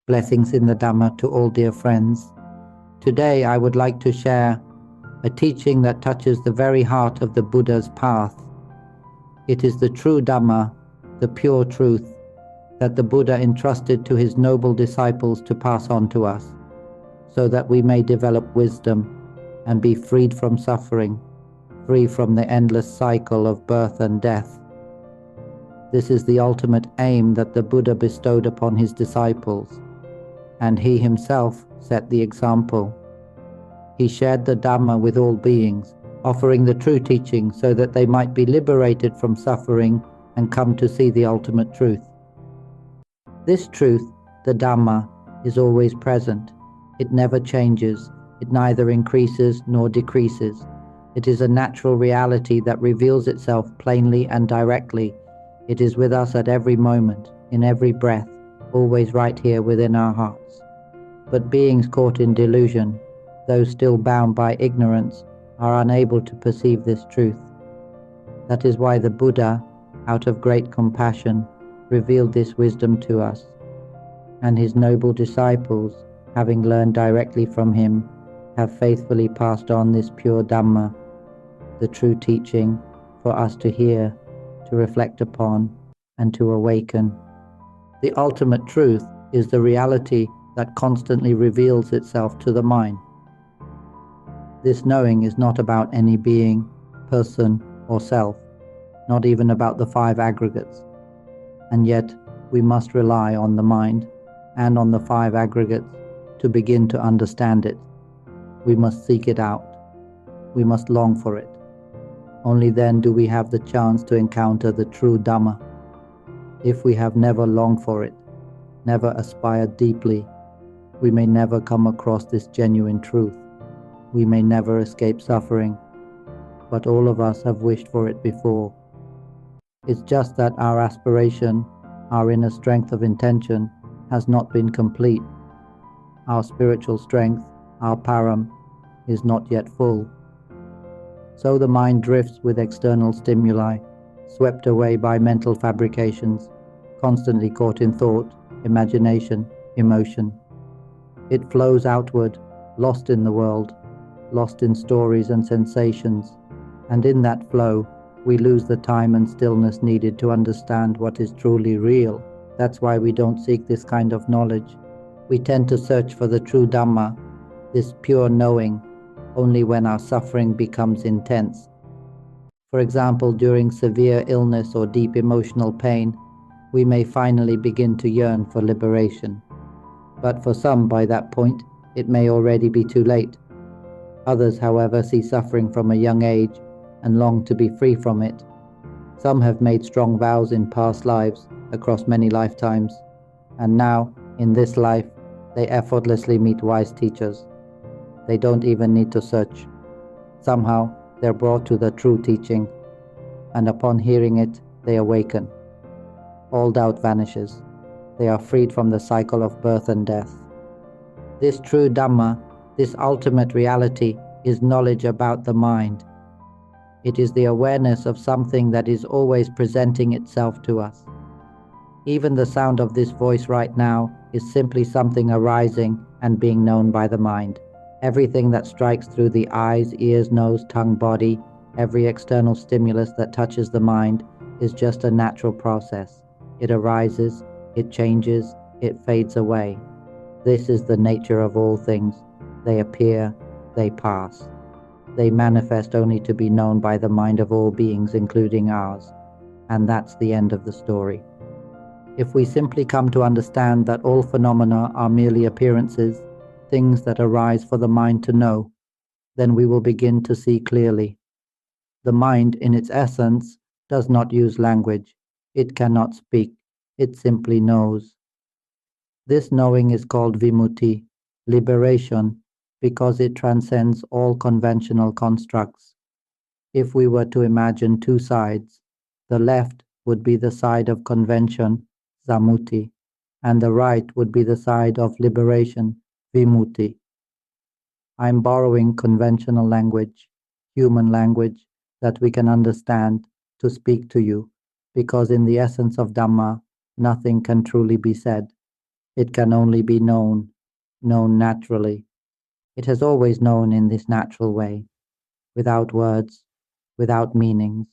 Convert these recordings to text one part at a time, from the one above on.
Blessings in the Dhamma to all dear friends. Today I would like to share a teaching that touches the very heart of the Buddha's path. It is the true Dhamma, the pure truth, that the Buddha entrusted to his noble disciples to pass on to us, so that we may develop wisdom and be freed from suffering, free from the endless cycle of birth and death. This is the ultimate aim that the Buddha bestowed upon his disciples, and he himself set the example. He shared the Dhamma with all beings, offering the true teaching so that they might be liberated from suffering and come to see the ultimate truth. This truth, the Dhamma, is always present. It never changes. It neither increases nor decreases. It is a natural reality that reveals itself plainly and directly. It is with us at every moment, in every breath, always right here within our hearts. But beings caught in delusion, those still bound by ignorance, are unable to perceive this truth. That is why the Buddha, out of great compassion, revealed this wisdom to us, and his noble disciples, having learned directly from him, have faithfully passed on this pure Dhamma, the true teaching, for us to hear, to reflect upon, and to awaken. The ultimate truth is the reality that constantly reveals itself to the mind. This knowing is not about any being, person, or self, not even about the five aggregates. And yet, we must rely on the mind and on the five aggregates to begin to understand it. We must seek it out. We must long for it. Only then do we have the chance to encounter the true Dhamma. If we have never longed for it, never aspired deeply, we may never come across this genuine truth. We may never escape suffering, but all of us have wished for it before. It's just that our aspiration, our inner strength of intention, has not been complete. Our spiritual strength, our param, is not yet full. So the mind drifts with external stimuli, swept away by mental fabrications, constantly caught in thought, imagination, emotion. It flows outward, lost in the world, lost in stories and sensations, and in that flow, we lose the time and stillness needed to understand what is truly real. That's why we don't seek this kind of knowledge. We tend to search for the true Dhamma, this pure knowing, only when our suffering becomes intense. For example, during severe illness or deep emotional pain, we may finally begin to yearn for liberation. But for some, by that point, it may already be too late. Others, however, see suffering from a young age and long to be free from it. Some have made strong vows in past lives, across many lifetimes, and now, in this life, they effortlessly meet wise teachers. They don't even need to search. Somehow, they're brought to the true teaching, and upon hearing it, they awaken. All doubt vanishes. They are freed from the cycle of birth and death. This true Dhamma, this ultimate reality, is knowledge about the mind. It is the awareness of something that is always presenting itself to us. Even the sound of this voice right now is simply something arising and being known by the mind. Everything that strikes through the eyes, ears, nose, tongue, body, every external stimulus that touches the mind is just a natural process. It arises, it changes, it fades away. This is the nature of all things. They appear, they pass. They manifest only to be known by the mind of all beings, including ours. And that's the end of the story. If we simply come to understand that all phenomena are merely appearances, things that arise for the mind to know, then we will begin to see clearly. The mind, in its essence, does not use language. It cannot speak. It simply knows. This knowing is called vimutti, liberation, because it transcends all conventional constructs. If we were to imagine two sides, the left would be the side of convention, sammuti, and the right would be the side of liberation, vimutti. I'm borrowing conventional language, human language, that we can understand, to speak to you, because in the essence of Dhamma, nothing can truly be said. It can only be known naturally. It has always known in this natural way, without words, without meanings,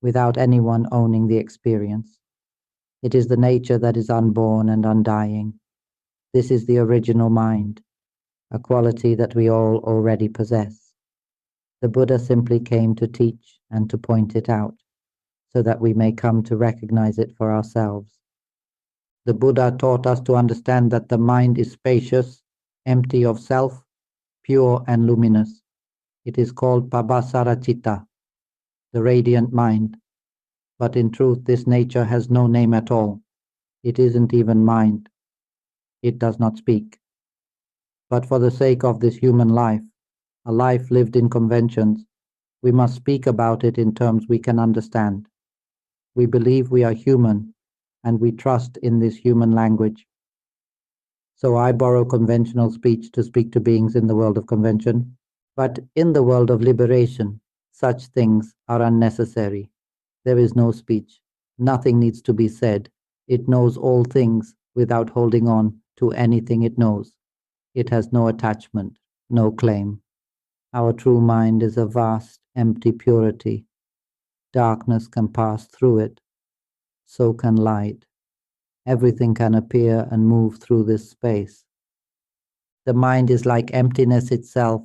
without anyone owning the experience. It is the nature that is unborn and undying. This is the original mind, a quality that we all already possess. The Buddha simply came to teach and to point it out, so that we may come to recognize it for ourselves. The Buddha taught us to understand that the mind is spacious, empty of self, pure and luminous. It is called Pabhasara Citta, the radiant mind. But in truth, this nature has no name at all. It isn't even mind. It does not speak. But for the sake of this human life, a life lived in conventions, we must speak about it in terms we can understand. We believe we are human, and we trust in this human language. So I borrow conventional speech to speak to beings in the world of convention. But in the world of liberation, such things are unnecessary. There is no speech. Nothing needs to be said. It knows all things without holding on to anything it knows. It has no attachment, no claim. Our true mind is a vast, empty purity. Darkness can pass through it. So can light. Everything can appear and move through this space. The mind is like emptiness itself.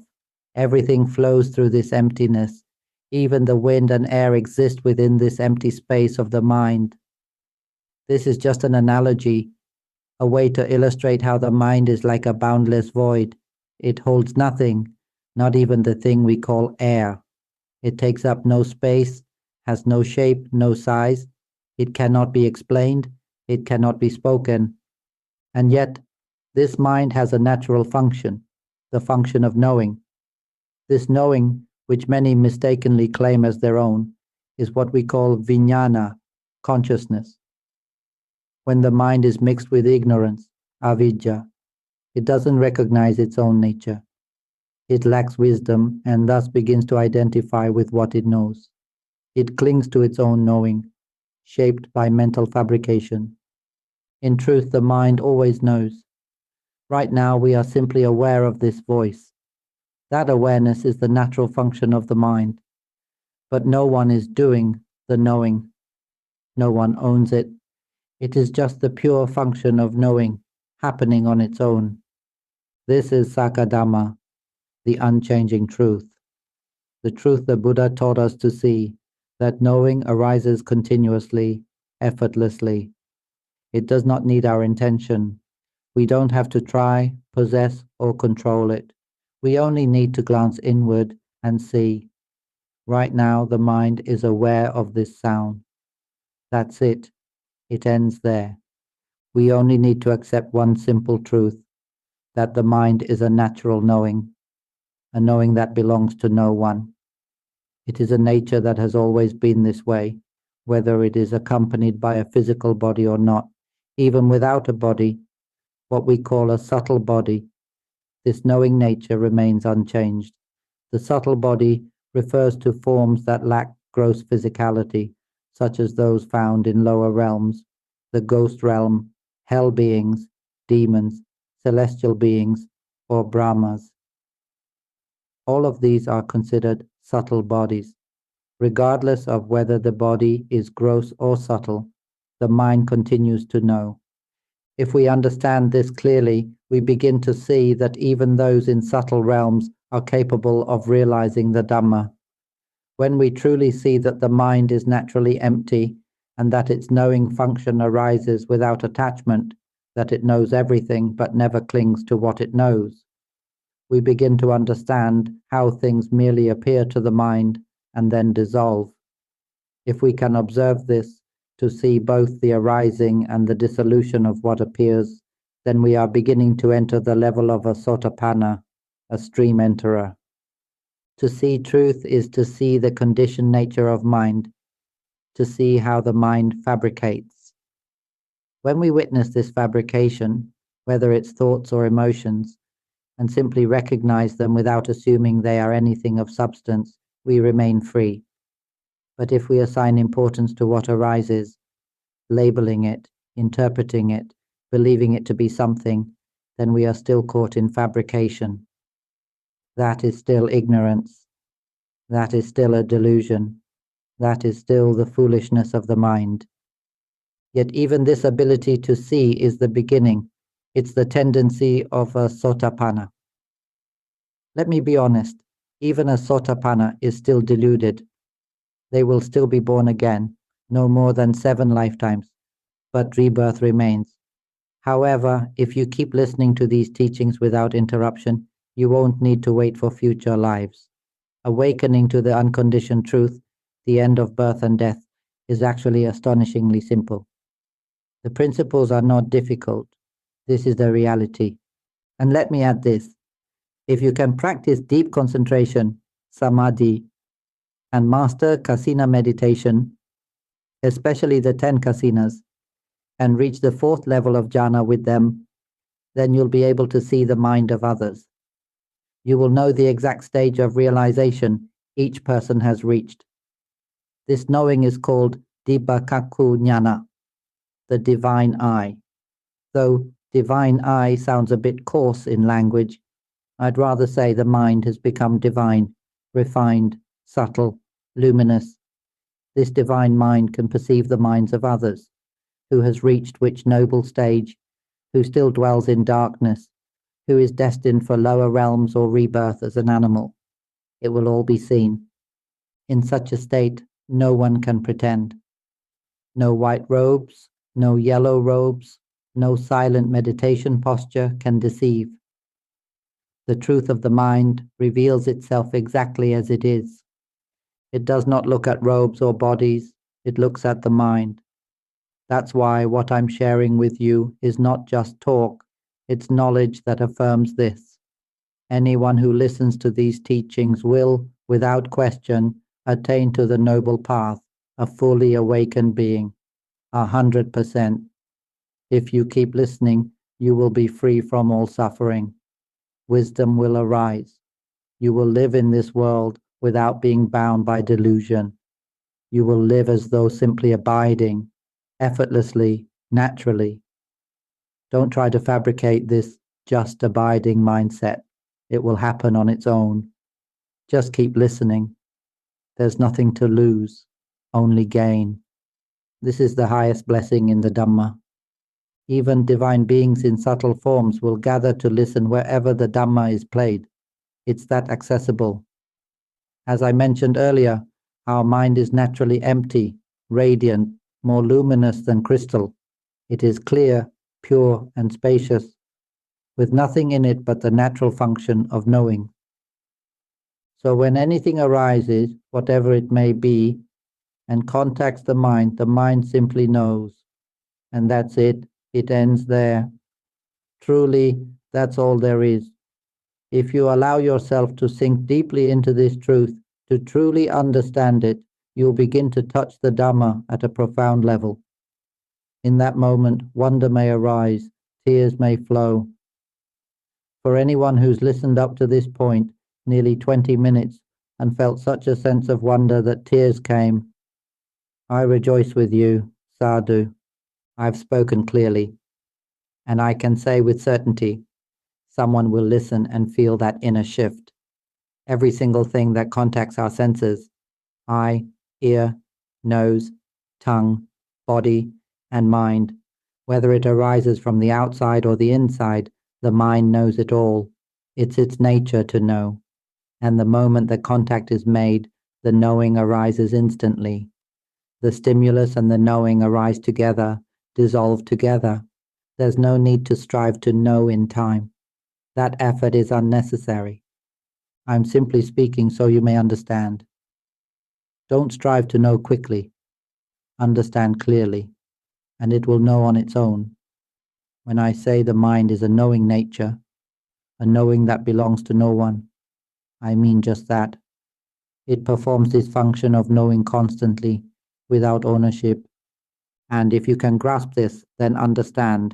Everything flows through this emptiness. Even the wind and air exist within this empty space of the mind. This is just an analogy, a way to illustrate how the mind is like a boundless void. It holds nothing, not even the thing we call air. It takes up no space, has no shape, no size. It cannot be explained. It cannot be spoken. And yet, this mind has a natural function, the function of knowing. This knowing, which many mistakenly claim as their own, is what we call vijnana, consciousness. When the mind is mixed with ignorance, avidya, it doesn't recognize its own nature. It lacks wisdom and thus begins to identify with what it knows. It clings to its own knowing, shaped by mental fabrication. In truth, the mind always knows. Right now, we are simply aware of this voice. That awareness is the natural function of the mind. But no one is doing the knowing. No one owns it. It is just the pure function of knowing, happening on its own. This is Sakadhamma, the unchanging truth. The truth the Buddha taught us to see, that knowing arises continuously, effortlessly. It does not need our intention. We don't have to try, possess, or control it. We only need to glance inward and see. Right now, the mind is aware of this sound. That's it. It ends there. We only need to accept one simple truth, that the mind is a natural knowing, a knowing that belongs to no one. It is a nature that has always been this way, whether it is accompanied by a physical body or not. Even without a body, what we call a subtle body, this knowing nature remains unchanged. The subtle body refers to forms that lack gross physicality, such as those found in lower realms, the ghost realm, hell beings, demons, celestial beings, or Brahmas. All of these are considered subtle bodies. Regardless of whether the body is gross or subtle, the mind continues to know. If we understand this clearly, we begin to see that even those in subtle realms are capable of realizing the Dhamma. When we truly see that the mind is naturally empty and that its knowing function arises without attachment, that it knows everything but never clings to what it knows, we begin to understand how things merely appear to the mind and then dissolve. If we can observe this, to see both the arising and the dissolution of what appears, then we are beginning to enter the level of a sotapanna, a stream enterer. To see truth is to see the conditioned nature of mind, to see how the mind fabricates. When we witness this fabrication, whether it's thoughts or emotions, and simply recognize them without assuming they are anything of substance, we remain free. But if we assign importance to what arises, labeling it, interpreting it, believing it to be something, then we are still caught in fabrication. That is still ignorance. That is still a delusion. That is still the foolishness of the mind. Yet even this ability to see is the beginning. It's the tendency of a sotapanna. Let me be honest, even a sotapanna is still deluded. They will still be born again, no more than 7 lifetimes, but rebirth remains. However, if you keep listening to these teachings without interruption, you won't need to wait for future lives. Awakening to the unconditioned truth, the end of birth and death, is actually astonishingly simple. The principles are not difficult. This is the reality. And let me add this. If you can practice deep concentration, samadhi, and master kasina meditation, especially the 10 kasinas, and reach the 4th level of jhana with them, then you'll be able to see the mind of others. You will know the exact stage of realization each person has reached. This knowing is called dibakaku jnana, the divine eye. Though divine eye sounds a bit coarse in language, I'd rather say the mind has become divine, refined, subtle, luminous. This divine mind can perceive the minds of others, who has reached which noble stage, who still dwells in darkness, who is destined for lower realms or rebirth as an animal. It will all be seen. In such a state, no one can pretend. No white robes, no yellow robes, no silent meditation posture can deceive. The truth of the mind reveals itself exactly as it is. It does not look at robes or bodies, it looks at the mind. That's why what I'm sharing with you is not just talk, it's knowledge that affirms this. Anyone who listens to these teachings will, without question, attain to the noble path, a fully awakened being, 100%. If you keep listening, you will be free from all suffering. Wisdom will arise. You will live in this world without being bound by delusion. You will live as though simply abiding, effortlessly, naturally. Don't try to fabricate this just abiding mindset. It will happen on its own. Just keep listening. There's nothing to lose, only gain. This is the highest blessing in the Dhamma. Even divine beings in subtle forms will gather to listen wherever the Dhamma is played. It's that accessible. As I mentioned earlier, our mind is naturally empty, radiant, more luminous than crystal. It is clear, pure, and spacious, with nothing in it but the natural function of knowing. So when anything arises, whatever it may be, and contacts the mind simply knows. And that's it. It ends there. Truly, that's all there is. If you allow yourself to sink deeply into this truth, to truly understand it, you'll begin to touch the Dhamma at a profound level. In that moment, wonder may arise, tears may flow. For anyone who's listened up to this point, nearly 20 minutes, and felt such a sense of wonder that tears came, I rejoice with you, sadhu. I've spoken clearly, and I can say with certainty, someone will listen and feel that inner shift. Every single thing that contacts our senses, eye, ear, nose, tongue, body, and mind, whether it arises from the outside or the inside, the mind knows it all. It's its nature to know. And the moment the contact is made, the knowing arises instantly. The stimulus and the knowing arise together, dissolve together. There's no need to strive to know in time. That effort is unnecessary. I'm simply speaking so you may understand. Don't strive to know quickly. Understand clearly, and it will know on its own. When I say the mind is a knowing nature, a knowing that belongs to no one, I mean just that. It performs this function of knowing constantly, without ownership. And if you can grasp this, then understand.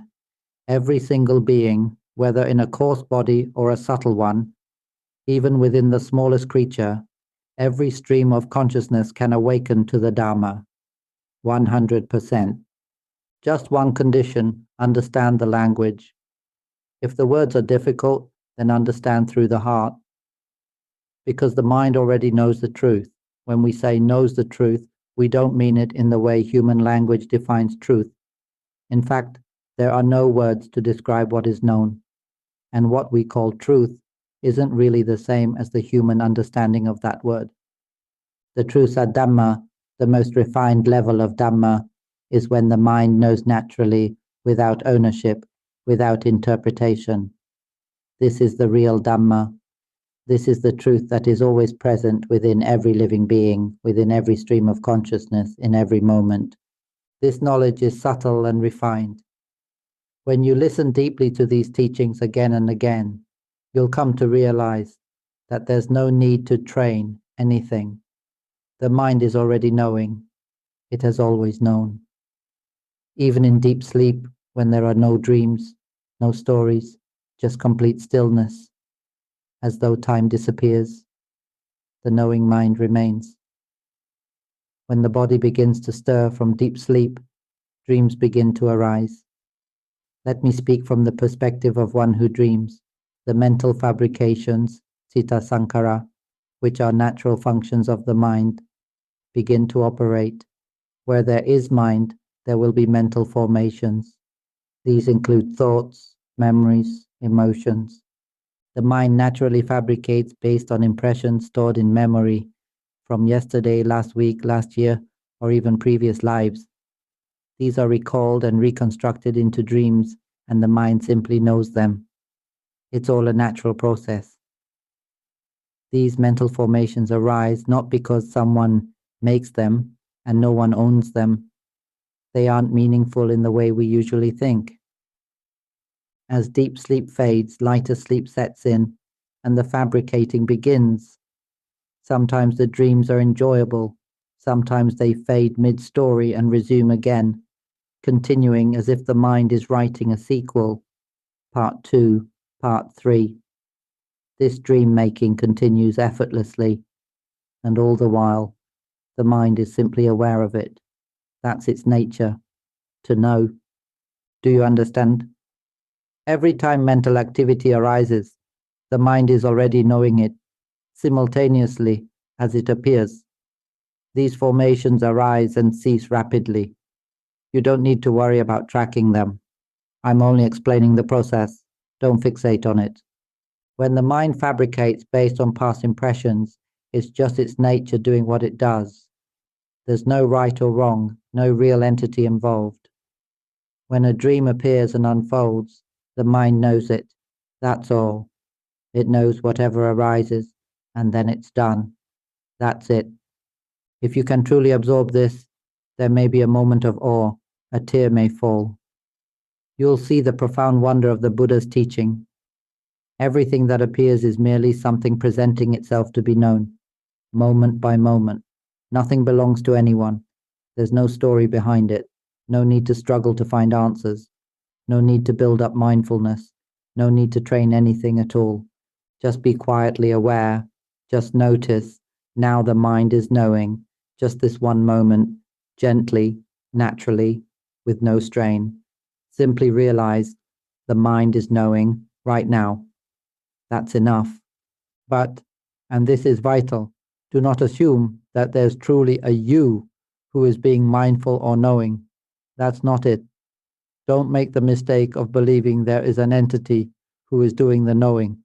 Every single being, whether in a coarse body or a subtle one, even within the smallest creature, every stream of consciousness can awaken to the Dhamma, 100%. Just one condition: understand the language. If the words are difficult, then understand through the heart, because the mind already knows the truth. When we say knows the truth, we don't mean it in the way human language defines truth. In fact, there are no words to describe what is known, and what we call truth isn't really the same as the human understanding of that word. The true Dhamma, the most refined level of Dhamma, is when the mind knows naturally, without ownership, without interpretation. This is the real Dhamma. This is the truth that is always present within every living being, within every stream of consciousness, in every moment. This knowledge is subtle and refined. When you listen deeply to these teachings again and again, you'll come to realize that there's no need to train anything. The mind is already knowing. It has always known. Even in deep sleep, when there are no dreams, no stories, just complete stillness, as though time disappears, the knowing mind remains. When the body begins to stir from deep sleep, dreams begin to arise. Let me speak from the perspective of one who dreams. The mental fabrications, citta sankhara, which are natural functions of the mind, begin to operate. Where there is mind, there will be mental formations. These include thoughts, memories, emotions. The mind naturally fabricates based on impressions stored in memory from yesterday, last week, last year, or even previous lives. These are recalled and reconstructed into dreams, and the mind simply knows them. It's all a natural process. These mental formations arise not because someone makes them and no one owns them. They aren't meaningful in the way we usually think. As deep sleep fades, lighter sleep sets in, and the fabricating begins. Sometimes the dreams are enjoyable, sometimes they fade mid-story and resume again, continuing as if the mind is writing a sequel, part 2, part 3. This dream-making continues effortlessly, and all the while, the mind is simply aware of it. That's its nature, to know. Do you understand? Every time mental activity arises, the mind is already knowing it, simultaneously as it appears. These formations arise and cease rapidly. You don't need to worry about tracking them. I'm only explaining the process. Don't fixate on it. When the mind fabricates based on past impressions, it's just its nature doing what it does. There's no right or wrong, no real entity involved. When a dream appears and unfolds, the mind knows it. That's all. It knows whatever arises, and then it's done. That's it. If you can truly absorb this, there may be a moment of awe, a tear may fall. You'll see the profound wonder of the Buddha's teaching. Everything that appears is merely something presenting itself to be known, moment by moment. Nothing belongs to anyone. There's no story behind it. No need to struggle to find answers. No need to build up mindfulness. No need to train anything at all. Just be quietly aware. Just notice. Now the mind is knowing. Just this one moment, gently, naturally, with no strain. Simply realize the mind is knowing right now. That's enough. But, and this is vital, do not assume that there's truly a you who is being mindful or knowing. That's not it. Don't make the mistake of believing there is an entity who is doing the knowing.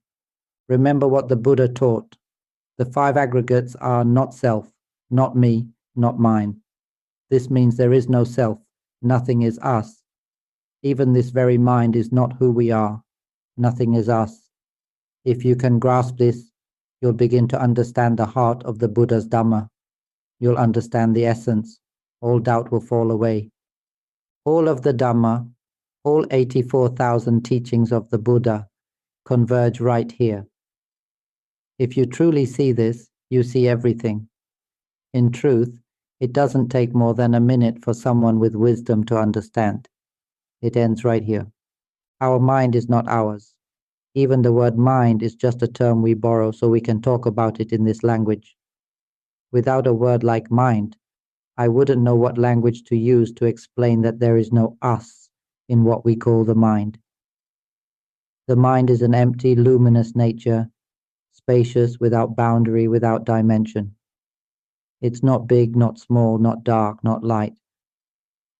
Remember what the Buddha taught. The 5 aggregates are not self, not me, not mine. This means there is no self. Nothing is us. Even this very mind is not who we are. Nothing is us. If you can grasp this, you'll begin to understand the heart of the Buddha's Dhamma. You'll understand the essence. All doubt will fall away. All of the Dhamma, all 84,000 teachings of the Buddha converge right here. If you truly see this, you see everything. In truth, it doesn't take more than a minute for someone with wisdom to understand. It ends right here. Our mind is not ours. Even the word mind is just a term we borrow so we can talk about it in this language. Without a word like mind, I wouldn't know what language to use to explain that there is no us in what we call the mind. The mind is an empty, luminous nature, spacious, without boundary, without dimension. It's not big, not small, not dark, not light.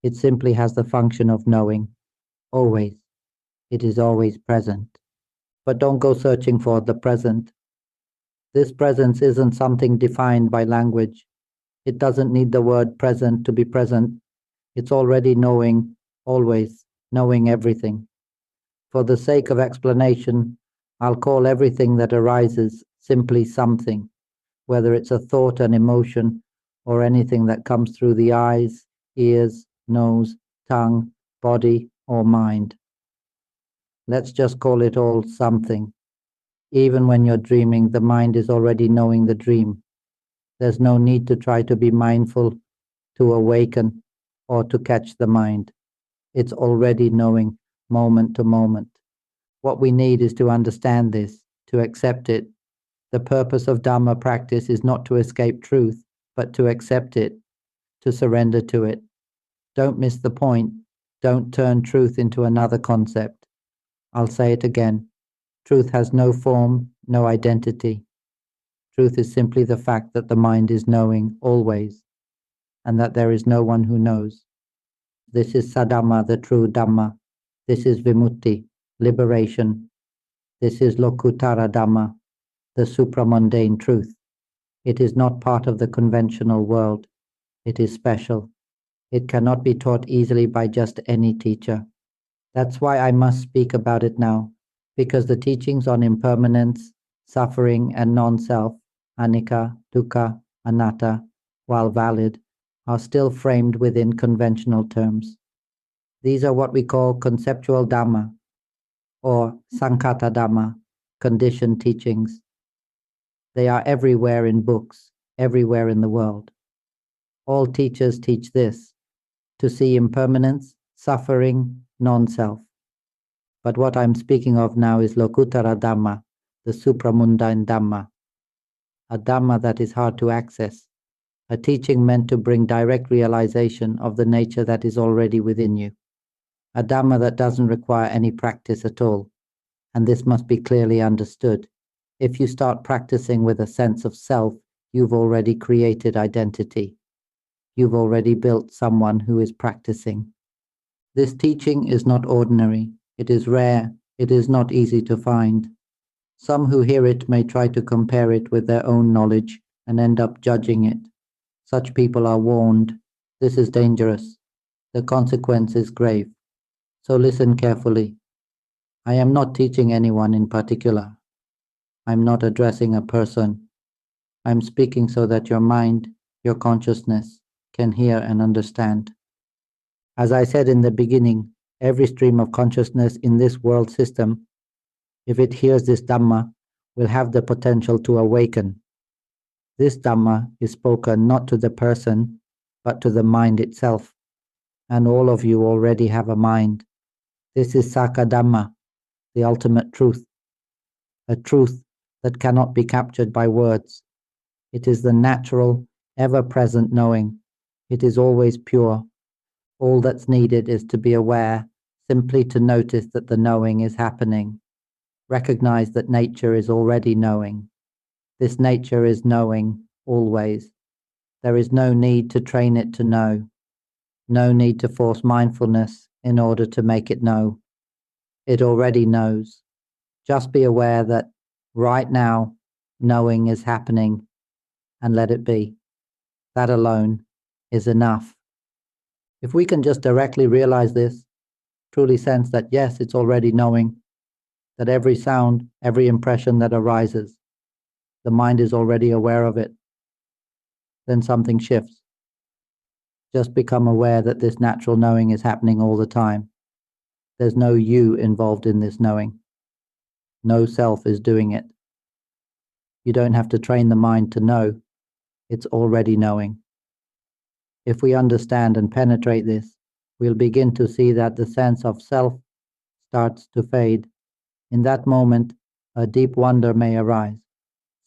It simply has the function of knowing, always. It is always present. But don't go searching for the present. This presence isn't something defined by language. It doesn't need the word present to be present. It's already knowing, always, knowing everything. For the sake of explanation, I'll call everything that arises simply something, whether it's a thought, an emotion, or anything that comes through the eyes, ears, nose, tongue, body, or mind. Let's just call it all something. Even when you're dreaming, the mind is already knowing the dream. There's no need to try to be mindful, to awaken, or to catch the mind. It's already knowing moment to moment. What we need is to understand this, to accept it. The purpose of Dhamma practice is not to escape truth, but to accept it, to surrender to it. Don't miss the point. Don't turn truth into another concept. I'll say it again. Truth has no form, no identity. Truth is simply the fact that the mind is knowing always, and that there is no one who knows. This is Sadhamma, the true Dhamma. This is Vimutti, liberation. This is Lokuttara Dhamma, the supramundane truth. It is not part of the conventional world. It is special. It cannot be taught easily by just any teacher. That's why I must speak about it now, because the teachings on impermanence, suffering, and non-self, anicca, dukkha, anatta, while valid, are still framed within conventional terms. These are what we call conceptual Dhamma, or Sankhata Dhamma, conditioned teachings. They are everywhere in books, everywhere in the world. All teachers teach this, to see impermanence, suffering, non-self. But what I'm speaking of now is Lokuttara Dhamma, the supramundane Dhamma, a Dhamma that is hard to access, a teaching meant to bring direct realization of the nature that is already within you, a Dhamma that doesn't require any practice at all, and this must be clearly understood. If you start practicing with a sense of self, you've already created identity. You've already built someone who is practicing. This teaching is not ordinary. It is rare. It is not easy to find. Some who hear it may try to compare it with their own knowledge and end up judging it. Such people are warned. This is dangerous. The consequence is grave. So listen carefully. I am not teaching anyone in particular. I'm not addressing a person. I'm speaking so that your mind, your consciousness, can hear and understand. As I said in the beginning, every stream of consciousness in this world system, if it hears this Dhamma, will have the potential to awaken. This Dhamma is spoken not to the person, but to the mind itself. And all of you already have a mind. This is Saka Dhamma, the ultimate truth, a truth that cannot be captured by words. It is the natural, ever-present knowing. It is always pure. All that's needed is to be aware, simply to notice that the knowing is happening. Recognize that nature is already knowing. This nature is knowing, always. There is no need to train it to know. No need to force mindfulness in order to make it know. It already knows. Just be aware that right now, knowing is happening, and let it be. That alone is enough. If we can just directly realize this, truly sense that yes, it's already knowing, that every sound, every impression that arises, the mind is already aware of it, then something shifts. Just become aware that this natural knowing is happening all the time. There's no you involved in this knowing. No self is doing it. You don't have to train the mind to know. It's already knowing. If we understand and penetrate this, we'll begin to see that the sense of self starts to fade. In that moment, a deep wonder may arise.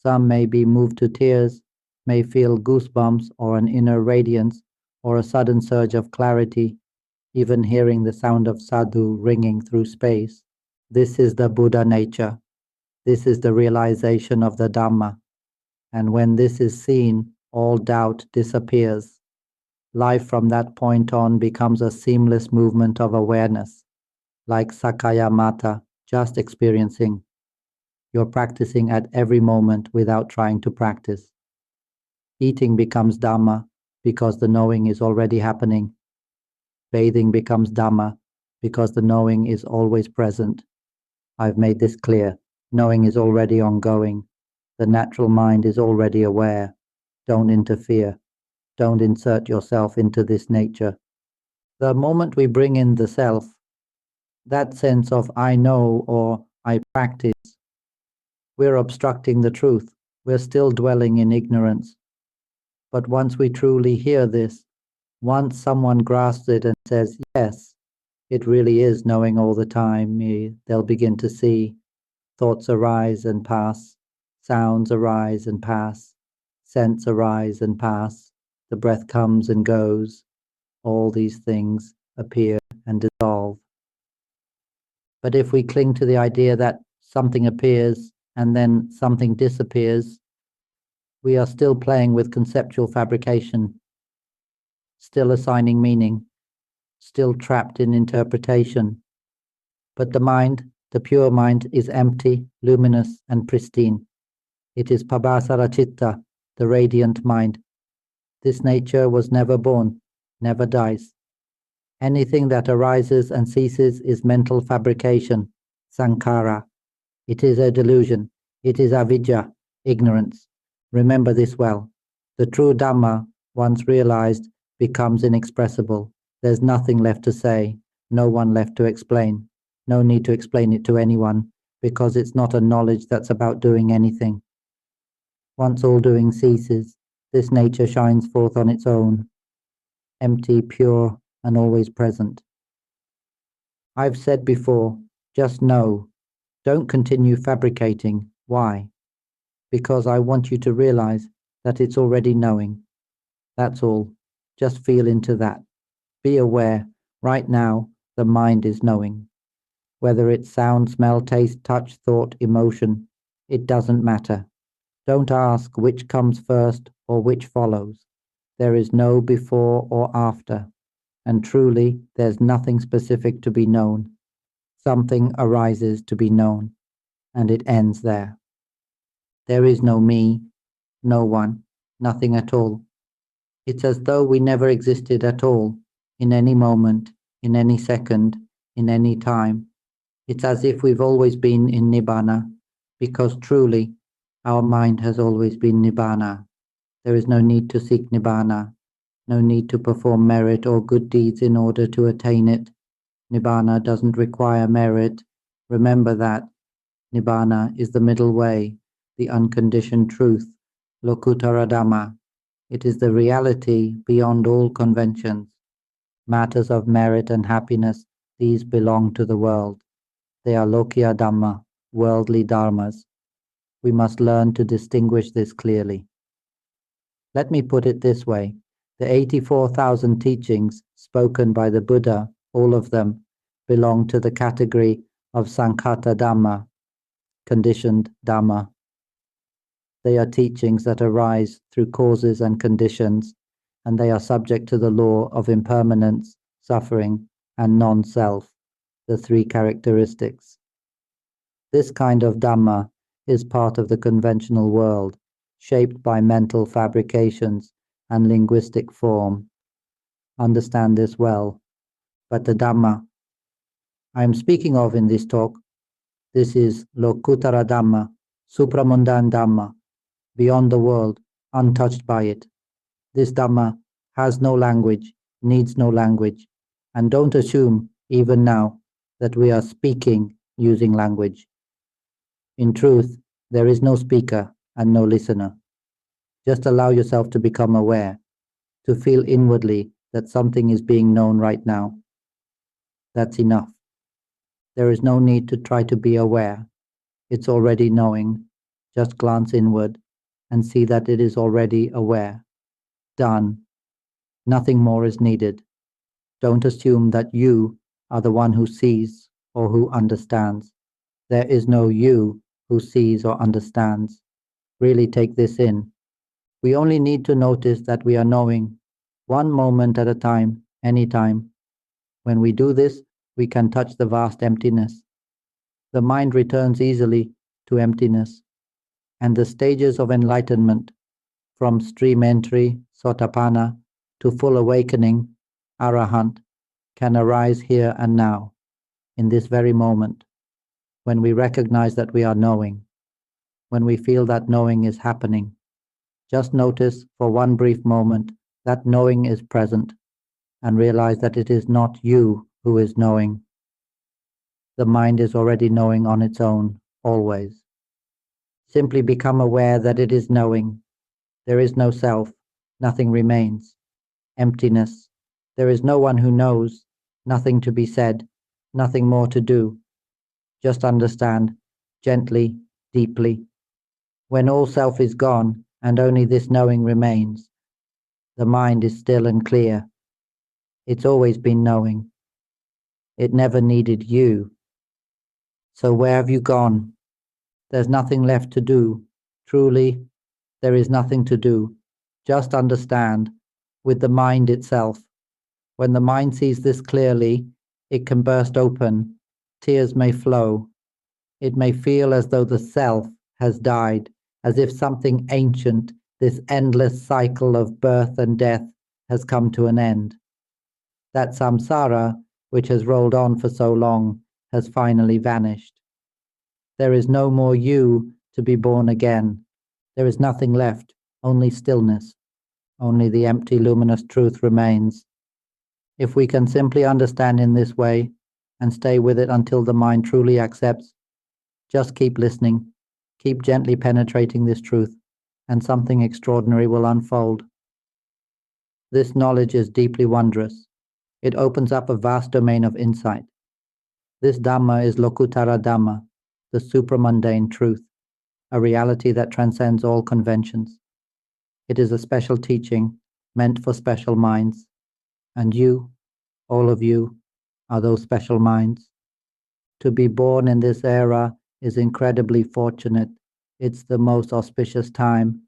Some may be moved to tears, may feel goosebumps or an inner radiance, or a sudden surge of clarity, even hearing the sound of sadhu ringing through space. This is the Buddha nature. This is the realization of the Dhamma. And when this is seen, all doubt disappears. Life from that point on becomes a seamless movement of awareness, like Sakaya Mata, just experiencing. You're practicing at every moment without trying to practice. Eating becomes Dhamma because the knowing is already happening. Bathing becomes Dhamma because the knowing is always present. I've made this clear. Knowing is already ongoing. The natural mind is already aware. Don't interfere. Don't insert yourself into this nature. The moment we bring in the self, that sense of I know or I practice, we're obstructing the truth. We're still dwelling in ignorance. But once we truly hear this, once someone grasps it and says, yes, it really is knowing all the time, they'll begin to see thoughts arise and pass, sounds arise and pass, scents arise and pass, the breath comes and goes, all these things appear and dissolve. But if we cling to the idea that something appears and then something disappears, we are still playing with conceptual fabrication, still assigning meaning, still trapped in interpretation. But the mind, the pure mind, is empty, luminous, and pristine. It is Pabhasara Chitta, the radiant mind. This nature was never born, never dies. Anything that arises and ceases is mental fabrication, sankhara. It is a delusion. It is avidya, ignorance. Remember this well. The true Dhamma, once realized, becomes inexpressible. There's nothing left to say, no one left to explain. No need to explain it to anyone, because it's not a knowledge that's about doing anything. Once all doing ceases, this nature shines forth on its own, empty, pure, and always present. I've said before, just know. Don't continue fabricating. Why? Because I want you to realize that it's already knowing. That's all. Just feel into that. Be aware. Right now, the mind is knowing. Whether it's sound, smell, taste, touch, thought, emotion, it doesn't matter. Don't ask which comes first or which follows. There is no before or after. And truly, there's nothing specific to be known. Something arises to be known, and it ends there. There is no me, no one, nothing at all. It's as though we never existed at all, in any moment, in any second, in any time. It's as if we've always been in Nibbana, because truly, our mind has always been Nibbana. There is no need to seek Nibbana, no need to perform merit or good deeds in order to attain it. Nibbana doesn't require merit. Remember that. Nibbana is the middle way, the unconditioned truth, Lokuttara Dhamma. It is the reality beyond all conventions. Matters of merit and happiness, these belong to the world. They are Lokiya Dhamma, worldly dharmas. We must learn to distinguish this clearly. Let me put it this way. The 84,000 teachings spoken by the Buddha, all of them, belong to the category of Sankhata Dhamma, conditioned Dhamma. They are teachings that arise through causes and conditions, and they are subject to the law of impermanence, suffering, and non-self, the three characteristics. This kind of Dhamma is part of the conventional world, shaped by mental fabrications and linguistic form. Understand this well. But the Dhamma I am speaking of in this talk, this is Lokuttara Dhamma, supramundan Dhamma, beyond the world, untouched by it. This Dhamma has no language, needs no language, and don't assume, even now, that we are speaking using language. In truth, there is no speaker and no listener. Just allow yourself to become aware, to feel inwardly that something is being known right now. That's enough. There is no need to try to be aware. It's already knowing. Just glance inward and see that it is already aware. Done. Nothing more is needed. Don't assume that you are the one who sees or who understands. There is no you who sees or understands. Really take this in. We only need to notice that we are knowing, one moment at a time, anytime. When we do this, we can touch the vast emptiness. The mind returns easily to emptiness, and the stages of enlightenment, from stream entry, sotapanna, to full awakening, arahant, can arise here and now, in this very moment, when we recognize that we are knowing, when we feel that knowing is happening. Just notice for one brief moment that knowing is present, and realize that it is not you who is knowing. The mind is already knowing on its own, always. Simply become aware that it is knowing. There is no self, nothing remains. Emptiness. There is no one who knows, nothing to be said, nothing more to do. Just understand, gently, deeply. When all self is gone and only this knowing remains, the mind is still and clear. It's always been knowing. It never needed you. So where have you gone? There's nothing left to do. Truly, there is nothing to do. Just understand, with the mind itself. When the mind sees this clearly, it can burst open. Tears may flow. It may feel as though the self has died, as if something ancient, this endless cycle of birth and death, has come to an end. That samsara, which has rolled on for so long, has finally vanished. There is no more you to be born again. There is nothing left, only stillness. Only the empty luminous truth remains. If we can simply understand in this way and stay with it until the mind truly accepts, just keep listening, keep gently penetrating this truth, and something extraordinary will unfold. This knowledge is deeply wondrous. It opens up a vast domain of insight. This Dhamma is Lokuttara Dhamma, the supramundane truth, a reality that transcends all conventions. It is a special teaching meant for special minds, and you, all of you, are those special minds. To be born in this era is incredibly fortunate. It's the most auspicious time.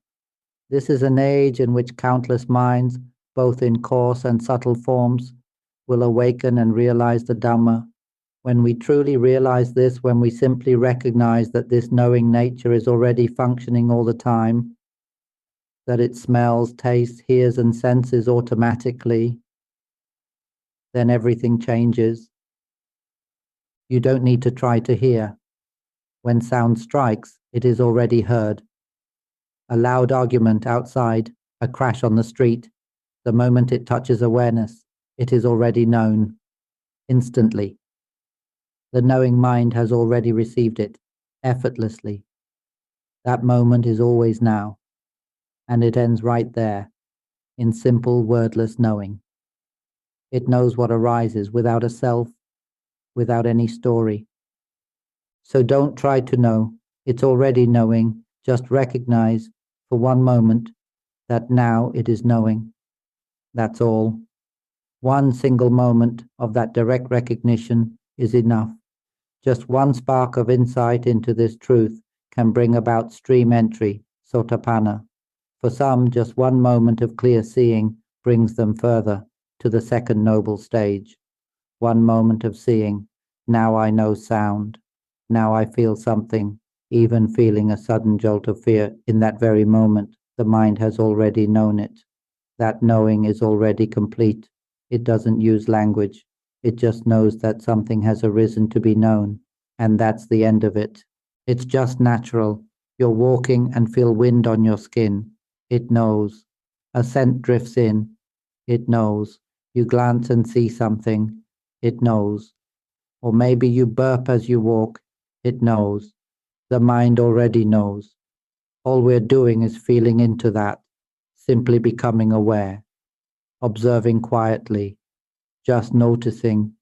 This is an age in which countless minds, both in coarse and subtle forms, will awaken and realize the Dhamma. When we truly realize this, when we simply recognize that this knowing nature is already functioning all the time, that it smells, tastes, hears, and senses automatically, then everything changes. You don't need to try to hear. When sound strikes, it is already heard. A loud argument outside, a crash on the street, the moment it touches awareness, it is already known, instantly. The knowing mind has already received it, effortlessly. That moment is always now, and it ends right there, in simple wordless knowing. It knows what arises without a self, without any story. So don't try to know, it's already knowing. Just recognize for one moment that now it is knowing. That's all. One single moment of that direct recognition is enough. Just one spark of insight into this truth can bring about stream entry, sotapanna. For some, just one moment of clear seeing brings them further to the second noble stage. One moment of seeing, now I know sound, now I feel something, even feeling a sudden jolt of fear in that very moment, the mind has already known it. That knowing is already complete. It doesn't use language. It just knows that something has arisen to be known, and that's the end of it. It's just natural. You're walking and feel wind on your skin. It knows. A scent drifts in. It knows. You glance and see something. It knows. Or maybe you burp as you walk. It knows. The mind already knows. All we're doing is feeling into that, simply becoming aware, observing quietly, just noticing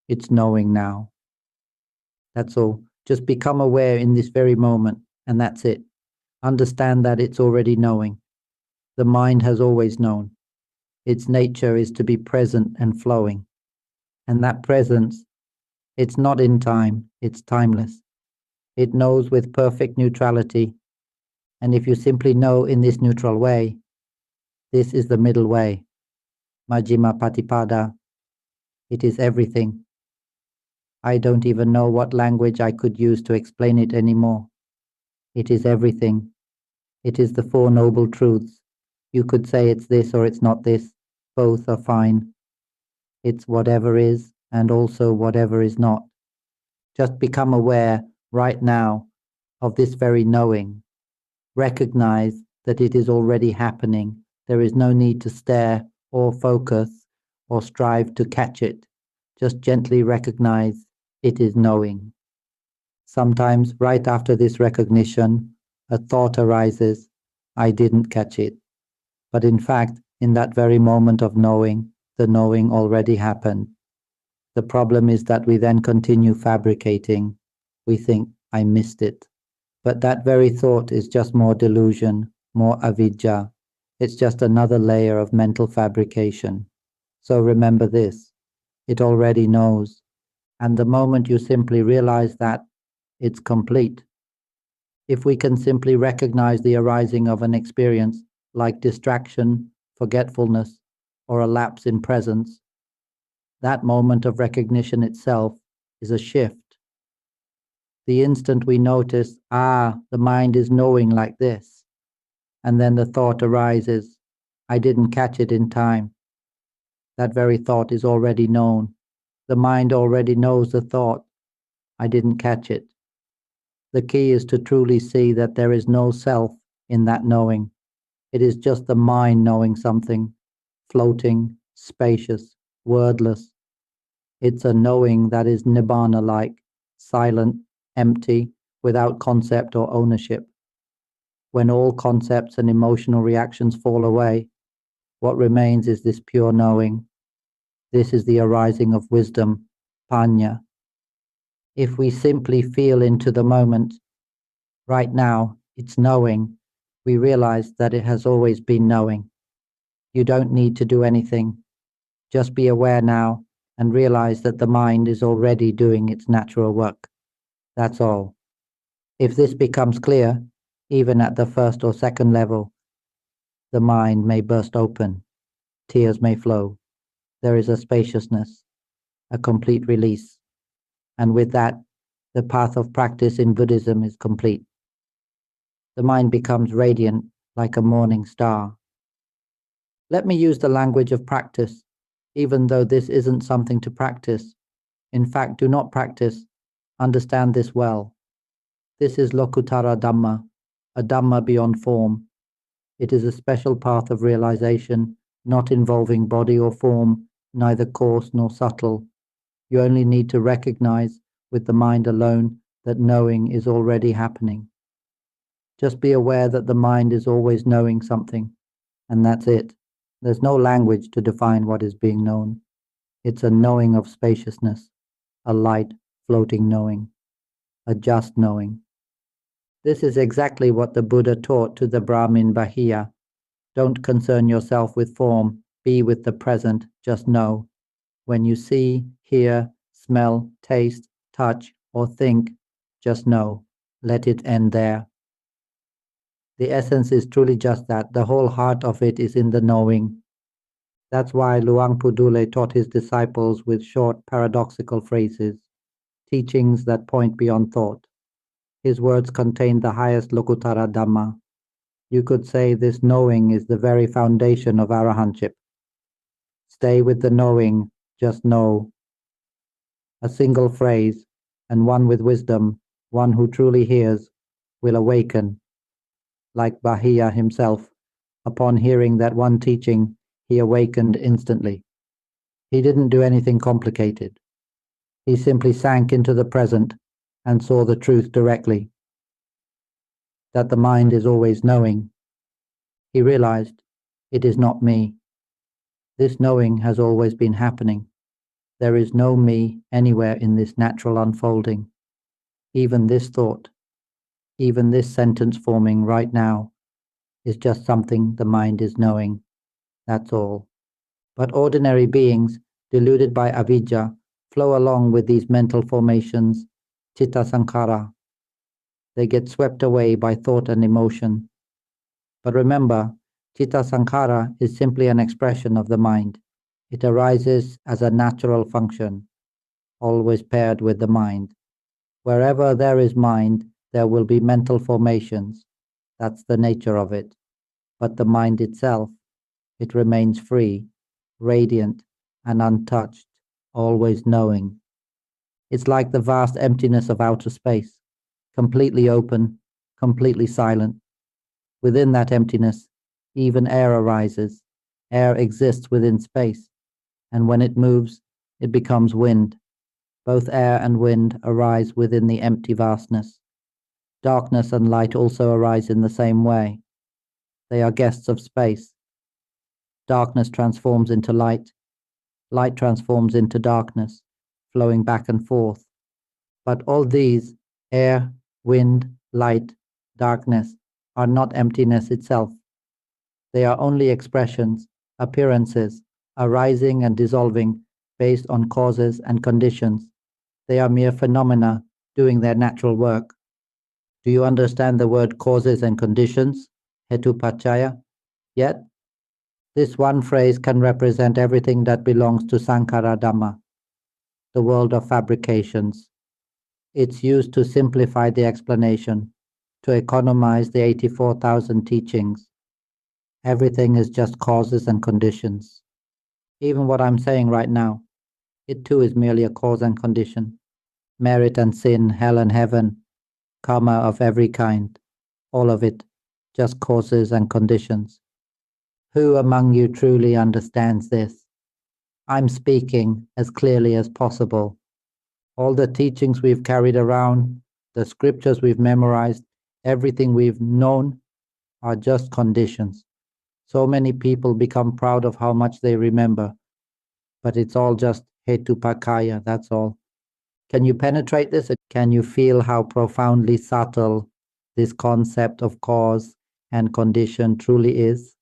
it's knowing now. That's all. Just become aware in this very moment, and that's it. Understand that it's already knowing. The mind has always known. Its nature is to be present and flowing. And that presence, it's not in time, it's timeless. It knows with perfect neutrality. And if you simply know in this neutral way, this is the middle way. Majjhima Patipada. It is everything. I don't even know what language I could use to explain it anymore. It is everything. It is the Four Noble Truths. You could say it's this or it's not this. Both are fine. It's whatever is and also whatever is not. Just become aware right now of this very knowing. Recognize that it is already happening. There is no need to stare or focus or strive to catch it. Just gently recognize it is knowing. Sometimes right after this recognition, a thought arises, I didn't catch it. But in fact, in that very moment of knowing, the knowing already happened. The problem is that we then continue fabricating. We think, I missed it. But that very thought is just more delusion, more avidya. It's just another layer of mental fabrication. So remember this, it already knows. And the moment you simply realize that, it's complete. If we can simply recognize the arising of an experience like distraction, forgetfulness, or a lapse in presence, that moment of recognition itself is a shift. The instant we notice, the mind is knowing like this, and then the thought arises, I didn't catch it in time. That very thought is already known. The mind already knows the thought, I didn't catch it. The key is to truly see that there is no self in that knowing. It is just the mind knowing something, floating, spacious, wordless. It's a knowing that is nibbana-like, silent, empty, without concept or ownership. When all concepts and emotional reactions fall away, what remains is this pure knowing. This is the arising of wisdom, panya. If we simply feel into the moment, right now, it's knowing, we realize that it has always been knowing. You don't need to do anything. Just be aware now and realize that the mind is already doing its natural work. That's all. If this becomes clear, even at the first or second level, the mind may burst open, tears may flow. There is a spaciousness, a complete release. And with that, the path of practice in Buddhism is complete. The mind becomes radiant like a morning star. Let me use the language of practice, even though this isn't something to practice. In fact, do not practice. Understand this well. This is Lokuttara Dhamma, a Dhamma beyond form. It is a special path of realization, not involving body or form, neither coarse nor subtle. You only need to recognize with the mind alone that knowing is already happening. Just be aware that the mind is always knowing something, and that's it. There's no language to define what is being known. It's a knowing of spaciousness, a light, floating knowing, a just knowing. This is exactly what the Buddha taught to the Brahmin Bahiya. Don't concern yourself with form, be with the present, just know. When you see, hear, smell, taste, touch, or think, just know. Let it end there. The essence is truly just that. The whole heart of it is in the knowing. That's why Luang Pudule taught his disciples with short paradoxical phrases, teachings that point beyond thought. His words contain the highest Lokuttara Dhamma. You could say this knowing is the very foundation of arahantship. Stay with the knowing, just know. A single phrase, and one with wisdom, one who truly hears, will awaken. Like Bahiya himself, upon hearing that one teaching, he awakened instantly. He didn't do anything complicated. He simply sank into the present and saw the truth directly. That the mind is always knowing. He realized, it is not me. This knowing has always been happening. There is no me anywhere in this natural unfolding. Even this thought, even this sentence forming right now, is just something the mind is knowing. That's all. But ordinary beings, deluded by avijja, flow along with these mental formations, citta sankhara. They get swept away by thought and emotion. But remember, citta sankhara is simply an expression of the mind. It arises as a natural function, always paired with the mind. Wherever there is mind, there will be mental formations. That's the nature of it. But the mind itself, it remains free, radiant, and untouched, always knowing. It's like the vast emptiness of outer space, completely open, completely silent. Within that emptiness, even air arises. Air exists within space, and when it moves, it becomes wind. Both air and wind arise within the empty vastness. Darkness and light also arise in the same way. They are guests of space. Darkness transforms into light. Light transforms into darkness, flowing back and forth. But all these, air, wind, light, darkness, are not emptiness itself. They are only expressions, appearances, arising and dissolving based on causes and conditions. They are mere phenomena doing their natural work. Do you understand the word causes and conditions, 𝙤𝙧𝙖𝙬𝙗, yet? This one phrase can represent everything that belongs to Sankhara Dhamma, the world of fabrications. It's used to simplify the explanation, to economize the 84,000 teachings. Everything is just causes and conditions. Even what I'm saying right now, it too is merely a cause and condition. Merit and sin, hell and heaven, karma of every kind, all of it, just causes and conditions. Who among you truly understands this? I'm speaking as clearly as possible. All the teachings we've carried around, the scriptures we've memorized, everything we've known are just conditions. So many people become proud of how much they remember, but it's all just 𝙤𝙧𝙗𝙬𝙗, that's all. Can you penetrate this? Can you feel how profoundly subtle this concept of cause and condition truly is?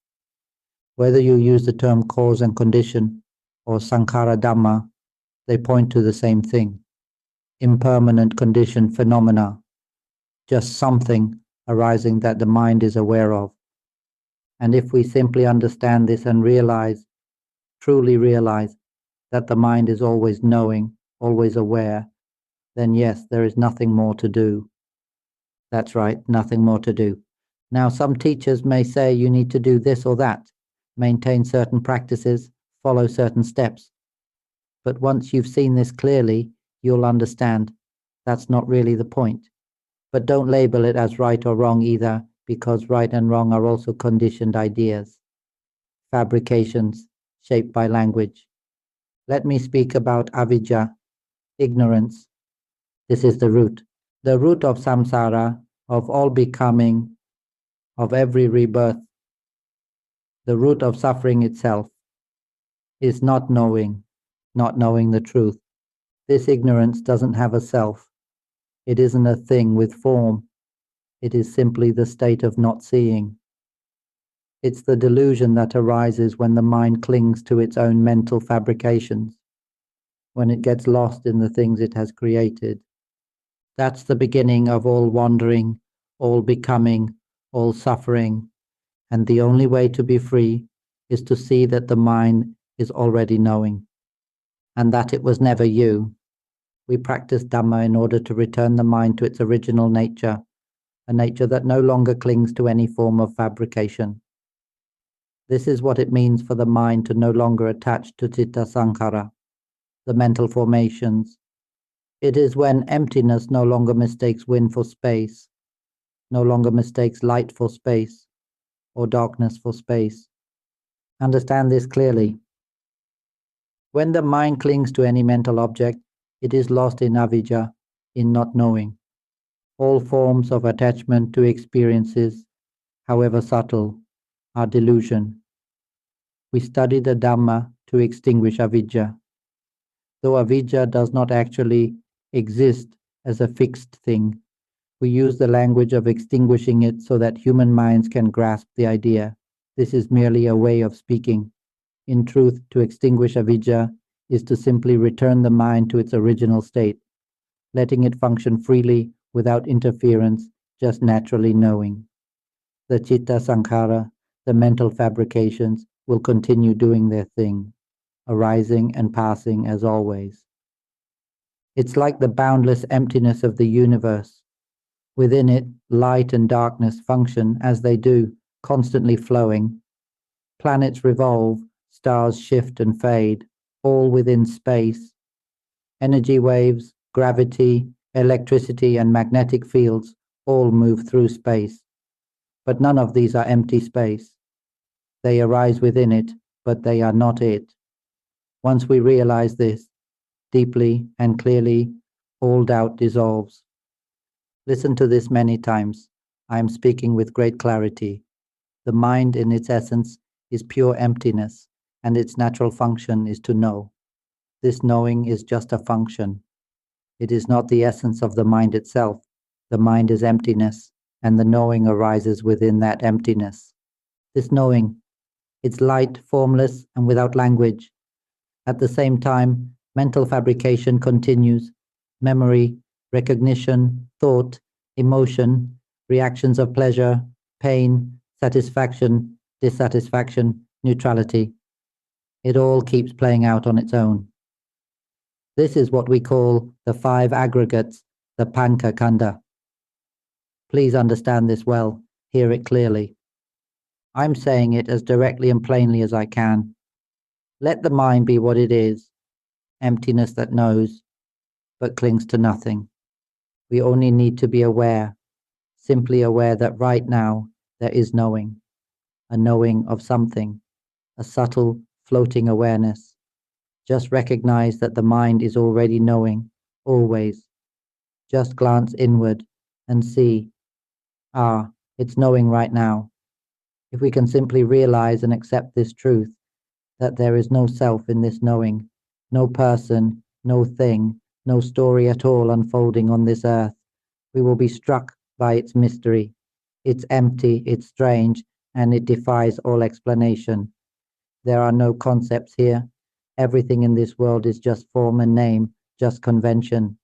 Whether you use the term cause and condition or Sankhara Dhamma, they point to the same thing. Impermanent conditioned phenomena, just something arising that the mind is aware of. And if we simply understand this and realize, truly realize, that the mind is always knowing, always aware, then yes, there is nothing more to do. That's right, nothing more to do. Now, some teachers may say you need to do this or that, maintain certain practices, follow certain steps. But once you've seen this clearly, you'll understand that's not really the point. But don't label it as right or wrong either, because right and wrong are also conditioned ideas, fabrications shaped by language. Let me speak about avijja, ignorance. This is the root of samsara, of all becoming, of every rebirth. The root of suffering itself is not knowing the truth. This ignorance doesn't have a self. It isn't a thing with form. It is simply the state of not seeing. It's the delusion that arises when the mind clings to its own mental fabrications, when it gets lost in the things it has created. That's the beginning of all wandering, all becoming, all suffering, and the only way to be free is to see that the mind is already knowing, and that it was never you. We practice Dhamma in order to return the mind to its original nature, a nature that no longer clings to any form of fabrication. This is what it means for the mind to no longer attach to citta sankhara, the mental formations. It is when emptiness no longer mistakes wind for space, no longer mistakes light for space, or darkness for space. Understand this clearly. When the mind clings to any mental object, it is lost in avijja, in not knowing. All forms of attachment to experiences, however subtle, are delusion. We study the Dhamma to extinguish avijja. Though avijja does not actually exist as a fixed thing, we use the language of extinguishing it so that human minds can grasp the idea. This is merely a way of speaking. In truth, to extinguish avidya is to simply return the mind to its original state, letting it function freely without interference, just naturally knowing. The citta sankhara, the mental fabrications, will continue doing their thing, arising and passing as always. It's like the boundless emptiness of the universe. Within it, light and darkness function as they do, constantly flowing. Planets revolve, stars shift and fade, all within space. Energy waves, gravity, electricity, and magnetic fields all move through space. But none of these are empty space. They arise within it, but they are not it. Once we realize this, deeply and clearly, all doubt dissolves. Listen to this many times. I am speaking with great clarity. The mind in its essence is pure emptiness, and its natural function is to know. This knowing is just a function. It is not the essence of the mind itself. The mind is emptiness, and the knowing arises within that emptiness. This knowing, it's light, formless, and without language. At the same time, mental fabrication continues. Memory, recognition, thought, emotion, reactions of pleasure, pain, satisfaction, dissatisfaction, neutrality. It all keeps playing out on its own. This is what we call the 5 aggregates, the pancha khandha. Please understand this well, hear it clearly. I'm saying it as directly and plainly as I can. Let the mind be what it is, emptiness that knows, but clings to nothing. We only need to be aware, simply aware that right now there is knowing, a knowing of something, a subtle, floating awareness. Just recognize that the mind is already knowing, always. Just glance inward and see, it's knowing right now. If we can simply realize and accept this truth, that there is no self in this knowing, no person, no thing, no story at all unfolding on this earth, we will be struck by its mystery. It's empty, it's strange, and it defies all explanation. There are no concepts here. Everything in this world is just form and name, just convention.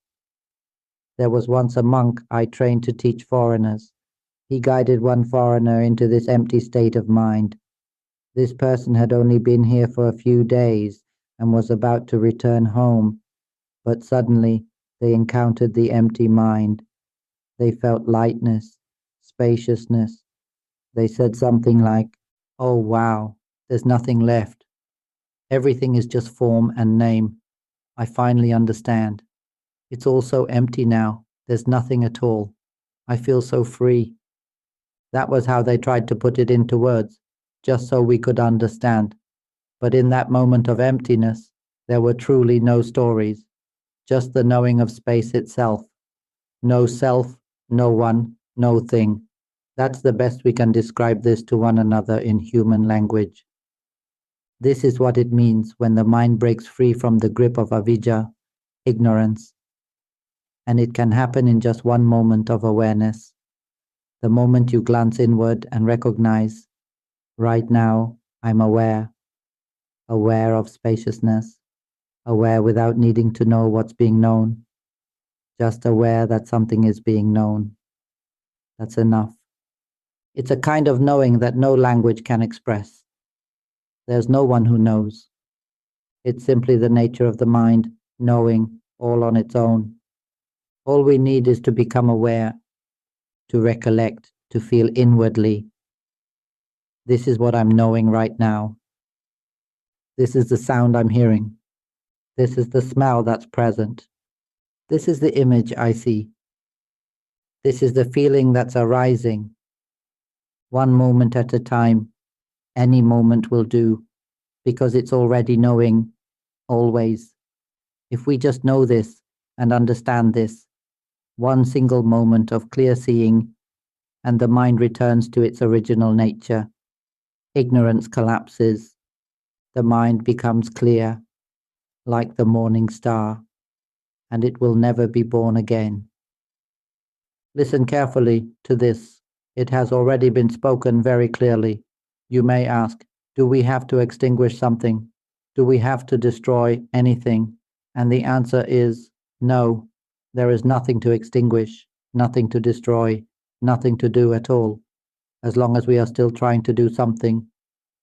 There was once a monk I trained to teach foreigners. He guided one foreigner into this empty state of mind. This person had only been here for a few days and was about to return home, but suddenly they encountered the empty mind. They felt lightness, spaciousness. They said something like, "Oh wow, there's nothing left. Everything is just form and name. I finally understand. It's all so empty now. There's nothing at all. I feel so free." That was how they tried to put it into words, just so we could understand. But in that moment of emptiness, there were truly no stories, just the knowing of space itself. No self, no one, no thing. That's the best we can describe this to one another in human language. This is what it means when the mind breaks free from the grip of avidya, ignorance. And it can happen in just one moment of awareness. The moment you glance inward and recognize, right now, I'm aware of spaciousness, aware without needing to know what's being known, just aware that something is being known. That's enough. It's a kind of knowing that no language can express. There's no one who knows. It's simply the nature of the mind, knowing, all on its own. All we need is to become aware, to recollect, to feel inwardly. This is what I'm knowing right now. This is the sound I'm hearing. This is the smell that's present. This is the image I see. This is the feeling that's arising. One moment at a time, any moment will do, because it's already knowing, always. If we just know this and understand this, one single moment of clear seeing, and the mind returns to its original nature. Ignorance collapses. The mind becomes clear, like the morning star, and it will never be born again. Listen carefully to this. It has already been spoken very clearly. You may ask, Do we have to extinguish something? Do we have to destroy anything? And the answer is no. There is nothing to extinguish, nothing to destroy, nothing to do at all. As long as we are still trying to do something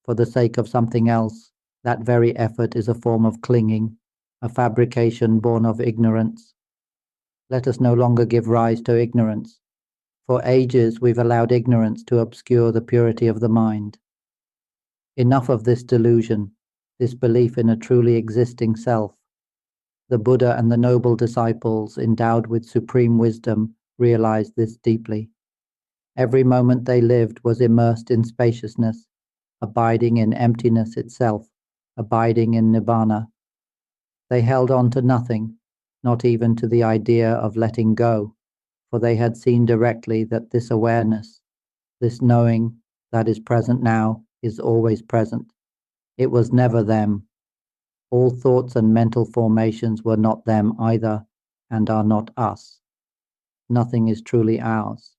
for the sake of something else, that very effort is a form of clinging, a fabrication born of ignorance. Let us no longer give rise to ignorance. For ages we've allowed ignorance to obscure the purity of the mind. Enough of this delusion, this belief in a truly existing self. The Buddha and the noble disciples endowed with supreme wisdom realized this deeply. Every moment they lived was immersed in spaciousness, abiding in emptiness itself, abiding in nibbana. They held on to nothing, not even to the idea of letting go, for they had seen directly that this awareness, this knowing that is present now, is always present. It was never them. All thoughts and mental formations were not them either, and are not us. Nothing is truly ours.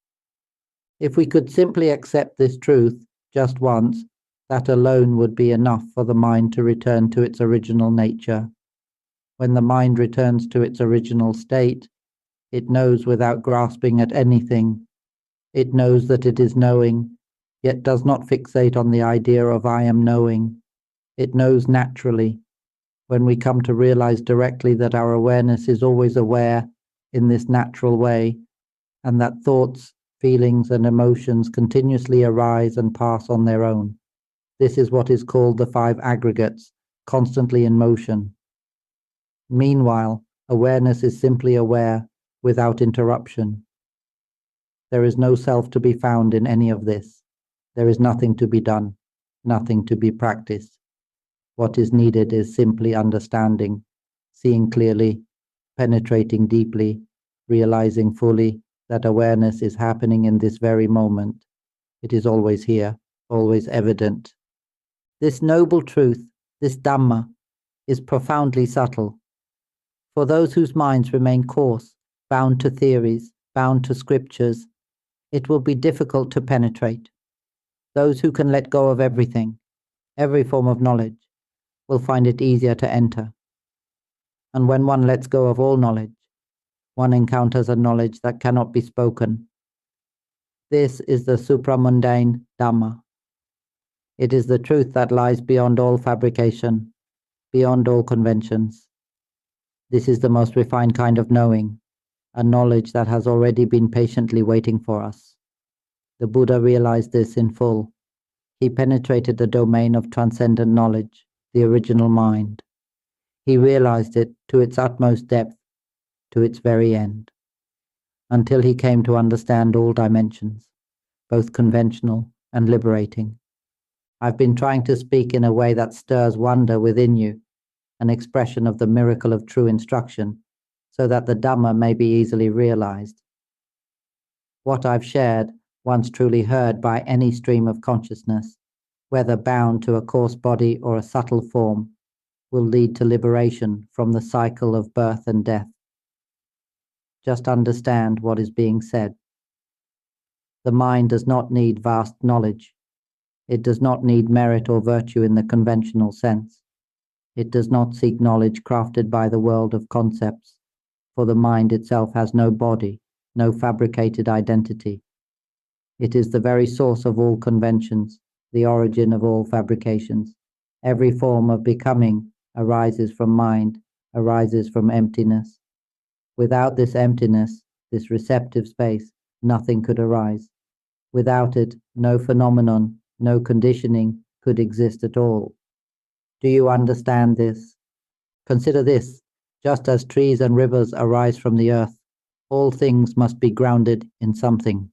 If we could simply accept this truth just once, that alone would be enough for the mind to return to its original nature. When the mind returns to its original state, it knows without grasping at anything. It knows that it is knowing, yet does not fixate on the idea of I am knowing. It knows naturally. When we come to realize directly that our awareness is always aware in this natural way, and that thoughts, feelings, and emotions continuously arise and pass on their own. This is what is called the five aggregates, constantly in motion. Meanwhile, awareness is simply aware, without interruption. There is no self to be found in any of this. There is nothing to be done, nothing to be practiced. What is needed is simply understanding, seeing clearly, penetrating deeply, realizing fully that awareness is happening in this very moment. It is always here, always evident. This noble truth, this Dhamma, is profoundly subtle. For those whose minds remain coarse, bound to theories, bound to scriptures, it will be difficult to penetrate. Those who can let go of everything, every form of knowledge, will find it easier to enter. And when one lets go of all knowledge, one encounters a knowledge that cannot be spoken. This is the supramundane Dhamma. It is the truth that lies beyond all fabrication, beyond all conventions. This is the most refined kind of knowing, a knowledge that has already been patiently waiting for us. The Buddha realized this in full. He penetrated the domain of transcendent knowledge, the original mind. He realized it to its utmost depth, to its very end, until he came to understand all dimensions, both conventional and liberating. I've been trying to speak in a way that stirs wonder within you, an expression of the miracle of true instruction, so that the Dhamma may be easily realized. What I've shared, once truly heard by any stream of consciousness, whether bound to a coarse body or a subtle form, will lead to liberation from the cycle of birth and death. Just understand what is being said. The mind does not need vast knowledge. It does not need merit or virtue in the conventional sense. It does not seek knowledge crafted by the world of concepts, for the mind itself has no body, no fabricated identity. It is the very source of all conventions, the origin of all fabrications. Every form of becoming arises from mind, arises from emptiness. Without this emptiness, this receptive space, nothing could arise. Without it, no phenomenon, no conditioning could exist at all. Do you understand this? Consider this, just as trees and rivers arise from the earth, all things must be grounded in something.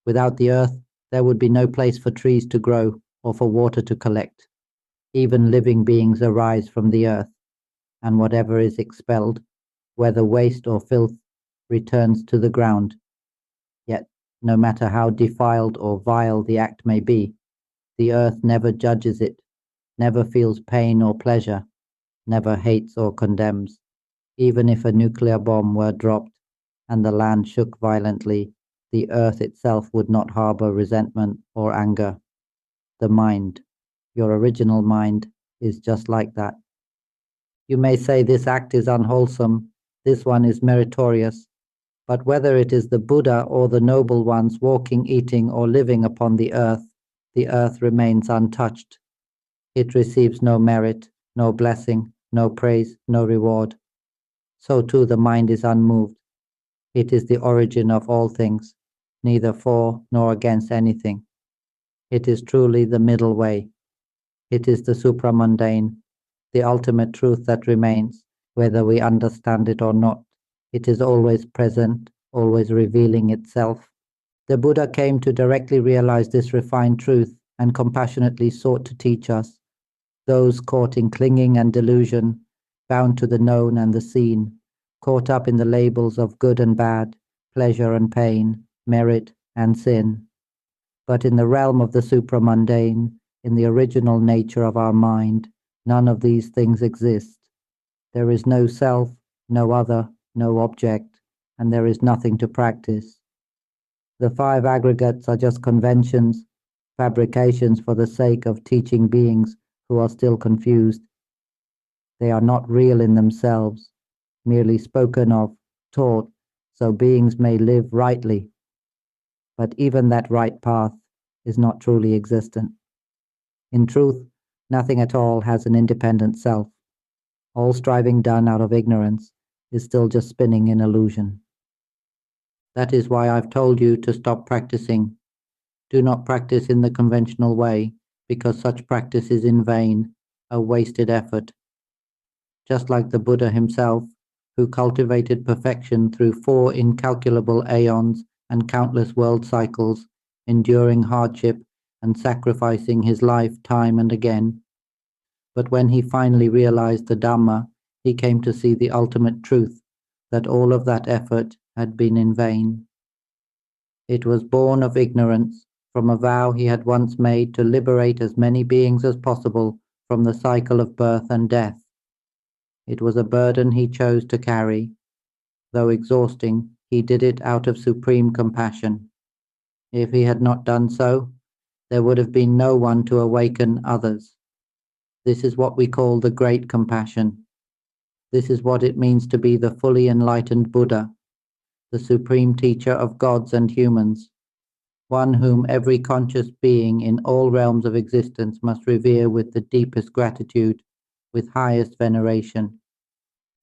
Without the earth, there would be no place for trees to grow or for water to collect. Even living beings arise from the earth, and whatever is expelled, whether waste or filth, returns to the ground. Yet, no matter how defiled or vile the act may be, the earth never judges it, never feels pain or pleasure, never hates or condemns. Even if a nuclear bomb were dropped and the land shook violently, the earth itself would not harbor resentment or anger. The mind, Your original mind is just like that. You may say this act is unwholesome, this one is meritorious, but whether it is the Buddha or the noble ones walking, eating, or living upon the earth remains untouched. It receives no merit, no blessing, no praise, no reward. So too the mind is unmoved. It is the origin of all things, neither for nor against anything. It is truly the middle way. It is the supramundane, the ultimate truth that remains, whether we understand it or not. It is always present, always revealing itself. The Buddha came to directly realize this refined truth and compassionately sought to teach us, those caught in clinging and delusion, bound to the known and the seen, caught up in the labels of good and bad, pleasure and pain, merit and sin. But in the realm of the supramundane, in the original nature of our mind, none of these things exist. There is no self, no other, no object, and there is nothing to practice. The five aggregates are just conventions, fabrications for the sake of teaching beings who are still confused. They are not real in themselves, merely spoken of, taught, so beings may live rightly. But even that right path is not truly existent. In truth, nothing at all has an independent self. All striving done out of ignorance is still just spinning in illusion. That is why I've told you to stop practicing. Do not practice in the conventional way, because such practice is in vain, a wasted effort. Just like the Buddha himself, who cultivated perfection through 4 incalculable aeons and countless world cycles, enduring hardship and sacrificing his life time and again. But when he finally realized the Dhamma, he came to see the ultimate truth, that all of that effort had been in vain. It was born of ignorance, from a vow he had once made to liberate as many beings as possible from the cycle of birth and death. It was a burden he chose to carry. Though exhausting, he did it out of supreme compassion. If he had not done so, there would have been no one to awaken others. This is what we call the great compassion. This is what it means to be the fully enlightened Buddha, the supreme teacher of gods and humans, one whom every conscious being in all realms of existence must revere with the deepest gratitude, with highest veneration.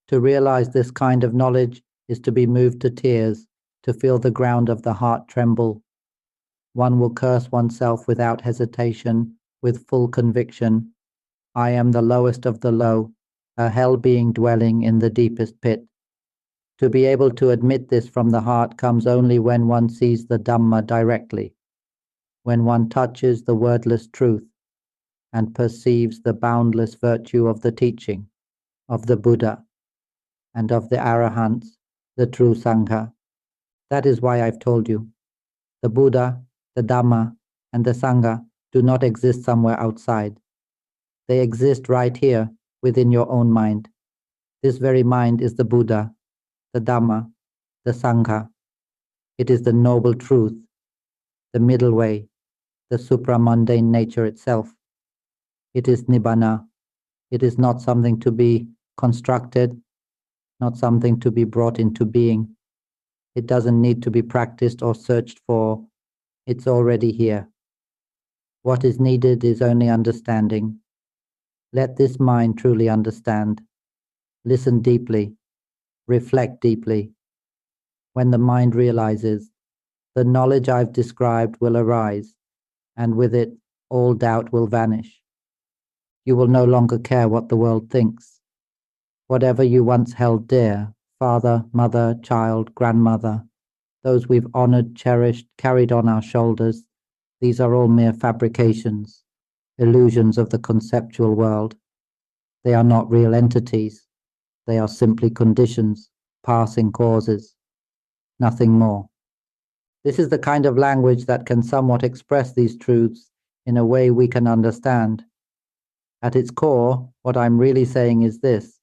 To realize this kind of knowledge is to be moved to tears, to feel the ground of the heart tremble. One will curse oneself without hesitation, with full conviction. I am the lowest of the low, a hell being dwelling in the deepest pit. To be able to admit this from the heart comes only when one sees the Dhamma directly, when one touches the wordless truth and perceives the boundless virtue of the teaching, of the Buddha, and of the Arahants, the true Sangha. That is why I've told you. The Buddha, the Dhamma, and the Sangha do not exist somewhere outside. They exist right here, within your own mind. This very mind is the Buddha, the Dhamma, the Sangha. It is the noble truth, the middle way, the supramundane nature itself. It is Nibbana. It is not something to be constructed, not something to be brought into being. It doesn't need to be practiced or searched for. It's already here. What is needed is only understanding. Let this mind truly understand. Listen deeply. Reflect deeply. When the mind realizes, the knowledge I've described will arise, and with it, all doubt will vanish. You will no longer care what the world thinks. Whatever you once held dear, father, mother, child, grandmother, those we've honored, cherished, carried on our shoulders, these are all mere fabrications, illusions of the conceptual world. They are not real entities. They are simply conditions, passing causes, nothing more. This is the kind of language that can somewhat express these truths in a way we can understand. At its core, what I'm really saying is this.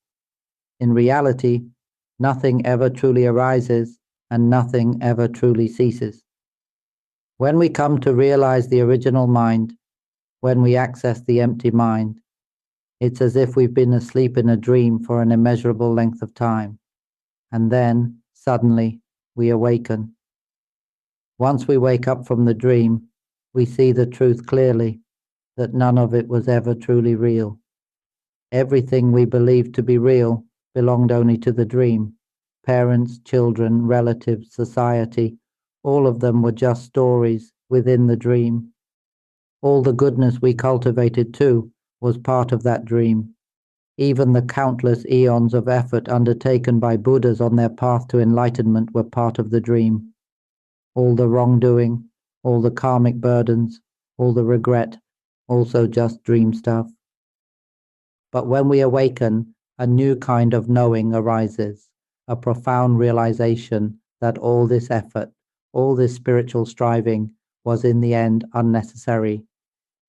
In reality, nothing ever truly arises and nothing ever truly ceases. When we come to realize the original mind, when we access the empty mind, it's as if we've been asleep in a dream for an immeasurable length of time, and then, suddenly, we awaken. Once we wake up from the dream, we see the truth clearly, that none of it was ever truly real. Everything we believed to be real belonged only to the dream. Parents, children, relatives, society, all of them were just stories within the dream. All the goodness we cultivated too was part of that dream. Even the countless eons of effort undertaken by Buddhas on their path to enlightenment were part of the dream. All the wrongdoing, all the karmic burdens, all the regret, also just dream stuff. But when we awaken, a new kind of knowing arises, a profound realization that all this effort, all this spiritual striving was in the end unnecessary.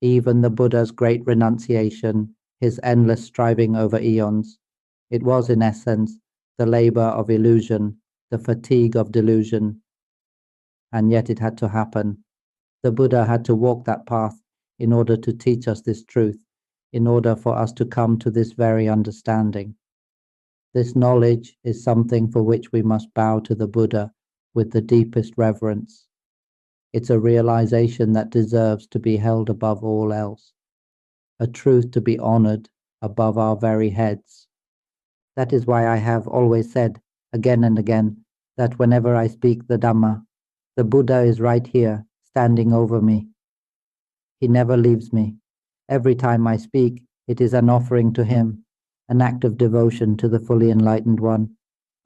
Even the Buddha's great renunciation, his endless striving over eons, it was in essence the labor of illusion, the fatigue of delusion. And yet it had to happen. The Buddha had to walk that path in order to teach us this truth, in order for us to come to this very understanding. This knowledge is something for which we must bow to the Buddha with the deepest reverence. It's a realization that deserves to be held above all else, a truth to be honored above our very heads. That is why I have always said, again and again, that whenever I speak the Dhamma, the Buddha is right here, standing over me. He never leaves me. Every time I speak, it is an offering to him, an act of devotion to the fully enlightened one.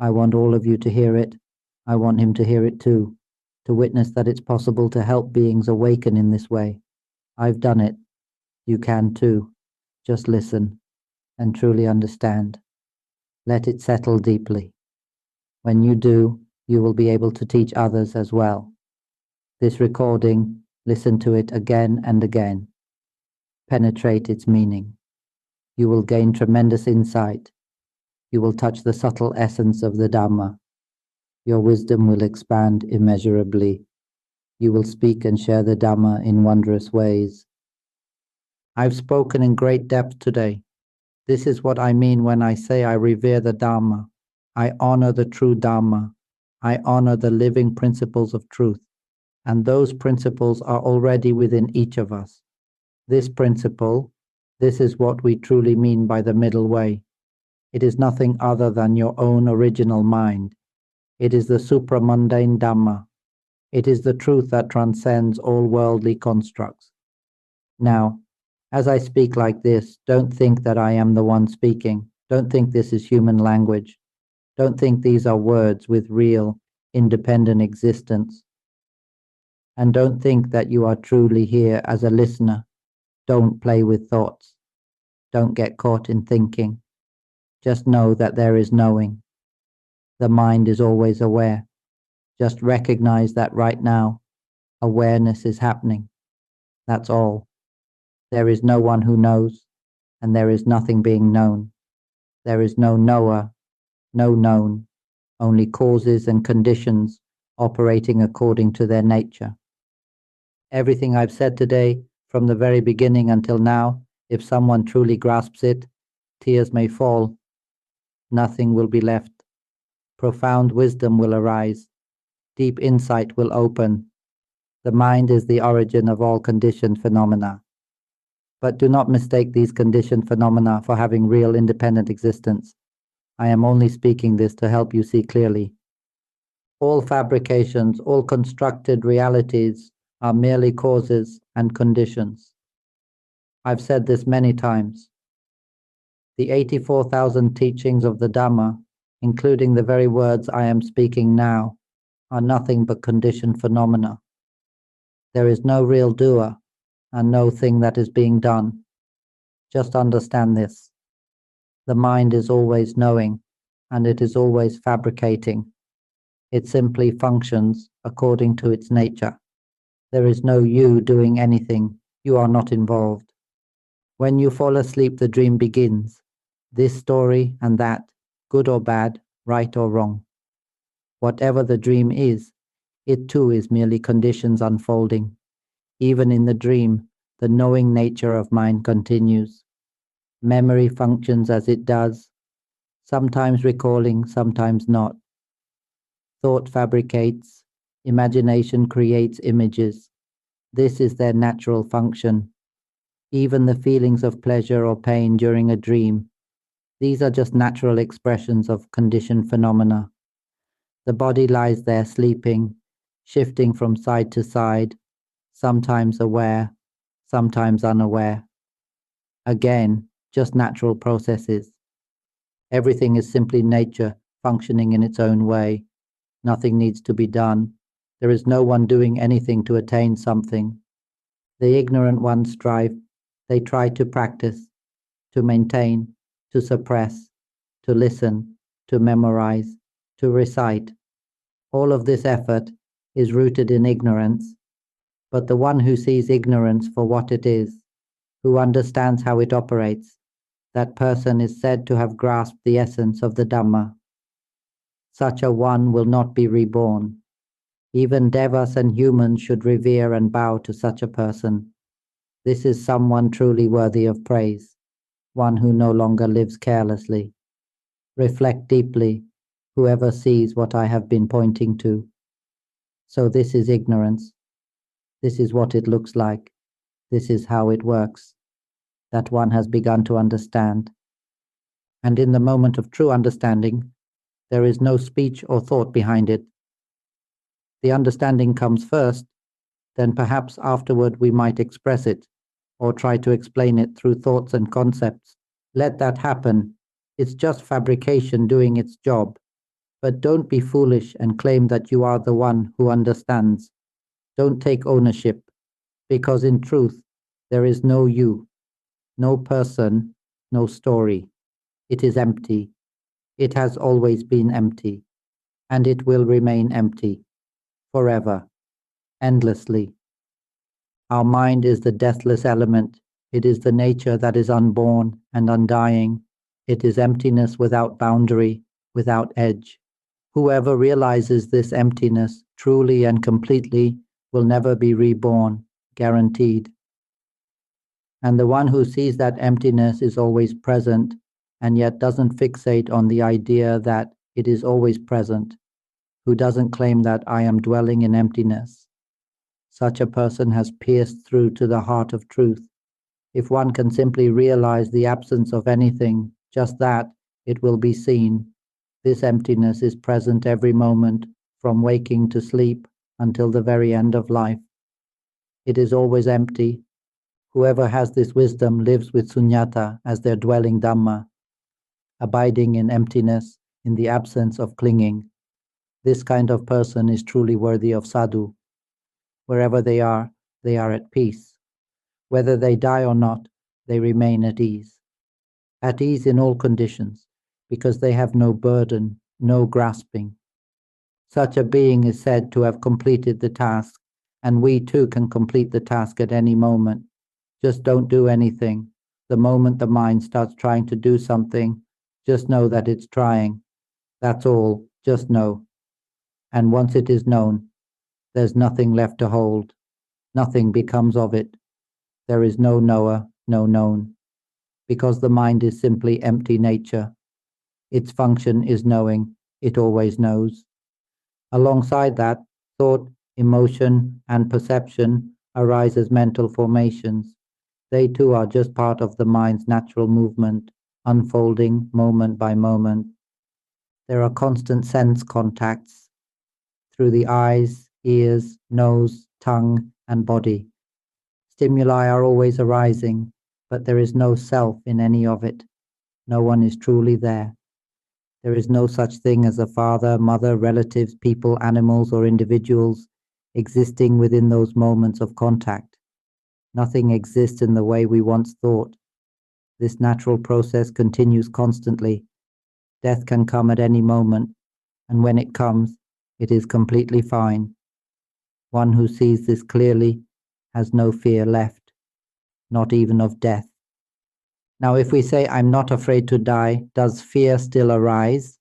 I want all of you to hear it. I want him to hear it too, to witness that it's possible to help beings awaken in this way. I've done it. You can too. Just listen and truly understand. Let it settle deeply. When you do, you will be able to teach others as well. This recording, listen to it again and again. Penetrate its meaning. You will gain tremendous insight. You will touch the subtle essence of the Dhamma. Your wisdom will expand immeasurably. You will speak and share the Dhamma in wondrous ways. I've spoken in great depth today. This is what I mean when I say I revere the Dhamma. I honor the true Dhamma. I honor the living principles of truth. And those principles are already within each of us. This principle, this is what we truly mean by the middle way. It is nothing other than your own original mind. It is the supramundane Dhamma. It is the truth that transcends all worldly constructs. Now, as I speak like this, don't think that I am the one speaking. Don't think this is human language. Don't think these are words with real, independent existence. And don't think that you are truly here as a listener. Don't play with thoughts. Don't get caught in thinking. Just know that there is knowing. The mind is always aware. Just recognize that right now, awareness is happening. That's all. There is no one who knows, and there is nothing being known. There is no knower, no known, only causes and conditions operating according to their nature. Everything I've said today, from the very beginning until now, if someone truly grasps it, tears may fall. Nothing will be left. Profound wisdom will arise. Deep insight will open. The mind is the origin of all conditioned phenomena. But do not mistake these conditioned phenomena for having real independent existence. I am only speaking this to help you see clearly. All fabrications, all constructed realities are merely causes and conditions. I've said this many times. The 84,000 teachings of the Dhamma, including the very words I am speaking now, are nothing but conditioned phenomena. There is no real doer and no thing that is being done. Just understand this. The mind is always knowing, and it is always fabricating. It simply functions according to its nature. There is no you doing anything. You are not involved. When you fall asleep, the dream begins. This story and that, good or bad, right or wrong. Whatever the dream is, it too is merely conditions unfolding. Even in the dream, the knowing nature of mind continues. Memory functions as it does, sometimes recalling, sometimes not. Thought fabricates, imagination creates images. This is their natural function. Even the feelings of pleasure or pain during a dream, these are just natural expressions of conditioned phenomena. The body lies there sleeping, shifting from side to side, sometimes aware, sometimes unaware. Again, just natural processes. Everything is simply nature functioning in its own way. Nothing needs to be done. There is no one doing anything to attain something. The ignorant ones strive. They try to practice, to maintain, to suppress, to listen, to memorize, to recite. All of this effort is rooted in ignorance, but the one who sees ignorance for what it is, who understands how it operates, that person is said to have grasped the essence of the Dhamma. Such a one will not be reborn. Even devas and humans should revere and bow to such a person. This is someone truly worthy of praise, one who no longer lives carelessly. Reflect deeply, whoever sees what I have been pointing to. So this is ignorance. This is what it looks like. This is how it works. That one has begun to understand. And in the moment of true understanding, there is no speech or thought behind it. The understanding comes first, then perhaps afterward we might express it, or try to explain it through thoughts and concepts. Let that happen. It's just fabrication doing its job. But don't be foolish and claim that you are the one who understands. Don't take ownership, because in truth, there is no you, no person, no story. It is empty. It has always been empty, and it will remain empty, forever, endlessly. Our mind is the deathless element. It is the nature that is unborn and undying. It is emptiness without boundary, without edge. Whoever realizes this emptiness truly and completely will never be reborn, guaranteed. And the one who sees that emptiness is always present, and yet doesn't fixate on the idea that it is always present, who doesn't claim that I am dwelling in emptiness. Such a person has pierced through to the heart of truth. If one can simply realize the absence of anything, just that, it will be seen. This emptiness is present every moment, from waking to sleep until the very end of life. It is always empty. Whoever has this wisdom lives with sunyata as their dwelling Dhamma, abiding in emptiness, in the absence of clinging. This kind of person is truly worthy of sadhu. Wherever they are at peace. Whether they die or not, they remain at ease. At ease in all conditions, because they have no burden, no grasping. Such a being is said to have completed the task, and we too can complete the task at any moment. Just don't do anything. The moment the mind starts trying to do something, just know that it's trying. That's all, just know. And once it is known, there's nothing left to hold. Nothing becomes of it. There is no knower, no known. Because the mind is simply empty nature. Its function is knowing. It always knows. Alongside that, thought, emotion, and perception arise as mental formations. They too are just part of the mind's natural movement, unfolding moment by moment. There are constant sense contacts through the eyes, ears, nose, tongue, and body. Stimuli are always arising, but there is no self in any of it. No one is truly there. There is no such thing as a father, mother, relatives, people, animals, or individuals existing within those moments of contact. Nothing exists in the way we once thought. This natural process continues constantly. Death can come at any moment, and when it comes, it is completely fine. One who sees this clearly has no fear left, not even of death. Now, if we say, I'm not afraid to die, does fear still arise?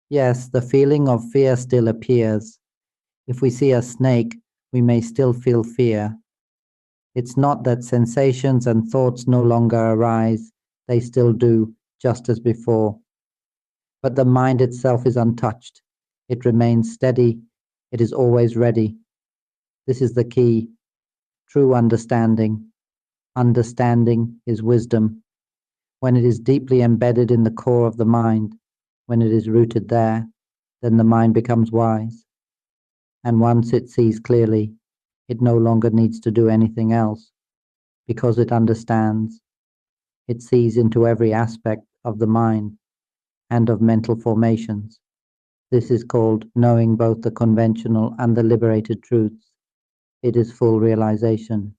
Yes, the feeling of fear still appears. If we see a snake, we may still feel fear. It's not that sensations and thoughts no longer arise, they still do, just as before. But the mind itself is untouched. It remains steady. It is always ready. This is the key. True understanding. Understanding is wisdom. When it is deeply embedded in the core of the mind, when it is rooted there, then the mind becomes wise. And once it sees clearly, it no longer needs to do anything else, because it understands. It sees into every aspect of the mind and of mental formations. This is called knowing both the conventional and the liberated truths. It is full realization.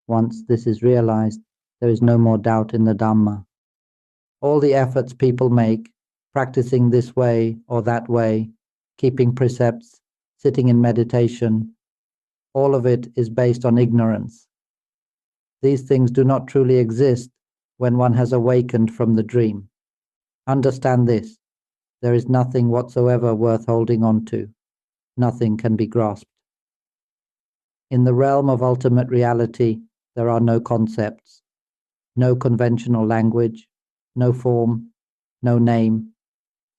Once this is realized, there is no more doubt in the Dhamma. All the efforts people make, practicing this way or that way, keeping precepts, sitting in meditation, all of it is based on ignorance. These things do not truly exist when one has awakened from the dream. Understand this. There is nothing whatsoever worth holding on to. Nothing can be grasped. In the realm of ultimate reality, there are no concepts, no conventional language, no form, no name,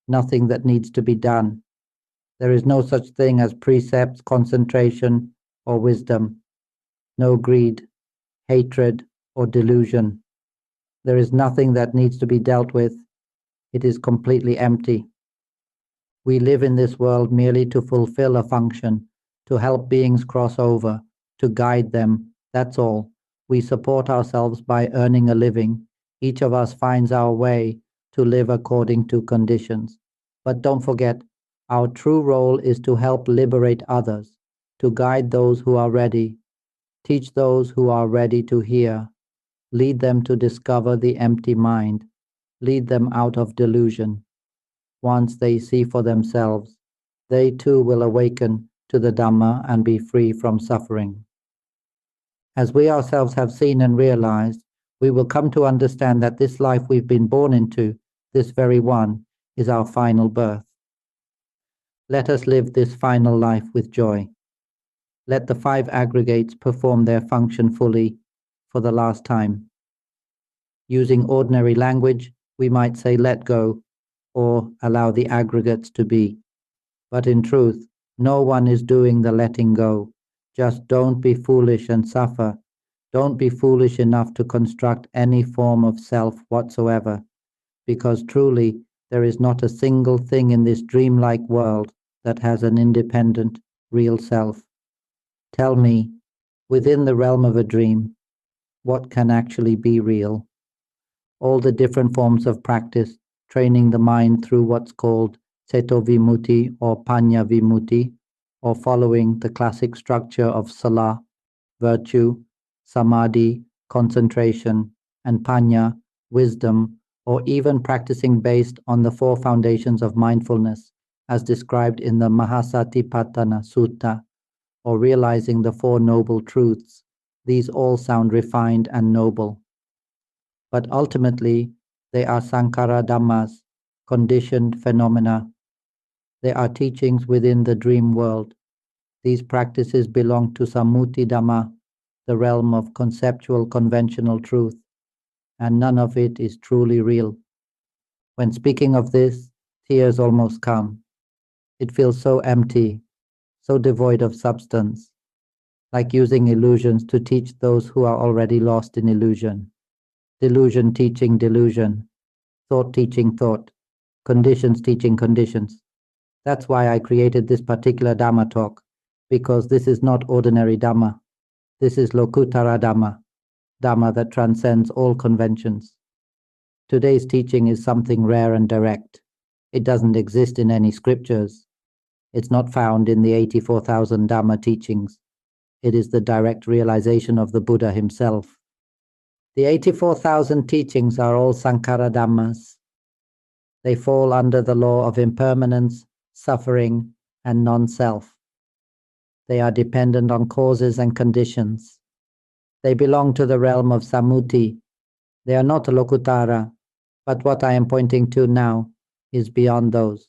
nothing that needs to be done. There is no such thing as precepts, concentration, or wisdom, no greed, hatred, or delusion. There is nothing that needs to be dealt with. It is completely empty. We live in this world merely to fulfill a function, to help beings cross over, to guide them, that's all. We support ourselves by earning a living. Each of us finds our way to live according to conditions. But don't forget, our true role is to help liberate others, to guide those who are ready, teach those who are ready to hear, lead them to discover the empty mind, lead them out of delusion. Once they see for themselves, they too will awaken to the Dhamma and be free from suffering. As we ourselves have seen and realized, we will come to understand that this life we've been born into, this very one, is our final birth. Let us live this final life with joy. Let the five aggregates perform their function fully for the last time. Using ordinary language, we might say let go, or allow the aggregates to be. But in truth, no one is doing the letting go. Just don't be foolish and suffer. Don't be foolish enough to construct any form of self whatsoever, because truly there is not a single thing in this dreamlike world that has an independent, real self. Tell me, within the realm of a dream, what can actually be real? All the different forms of practice, training the mind through what's called Ceto Vimutti or Panya Vimutti, or following the classic structure of Salah, virtue, Samadhi, concentration, and Panya, wisdom, or even practicing based on the four foundations of mindfulness, as described in the Mahasatipatthana Sutta, or realizing the Four Noble Truths. These all sound refined and noble. But ultimately, they are Sankhara Dhammas, conditioned phenomena. They are teachings within the dream world. These practices belong to Sammuti Dhamma, the realm of conceptual conventional truth, and none of it is truly real. When speaking of this, tears almost come. It feels so empty, so devoid of substance, like using illusions to teach those who are already lost in illusion. Delusion teaching delusion, thought teaching thought, conditions teaching conditions. That's why I created this particular Dhamma talk, because this is not ordinary Dhamma. This is Lokuttara Dhamma, Dhamma that transcends all conventions. Today's teaching is something rare and direct. It doesn't exist in any scriptures. It's not found in the 84,000 Dhamma teachings. It is the direct realization of the Buddha himself. The 84,000 teachings are all Sankhara Dhammas. They fall under the law of impermanence, suffering, and non-self. They are dependent on causes and conditions. They belong to the realm of Sammuti. They are not Lokuttara, but what I am pointing to now is beyond those.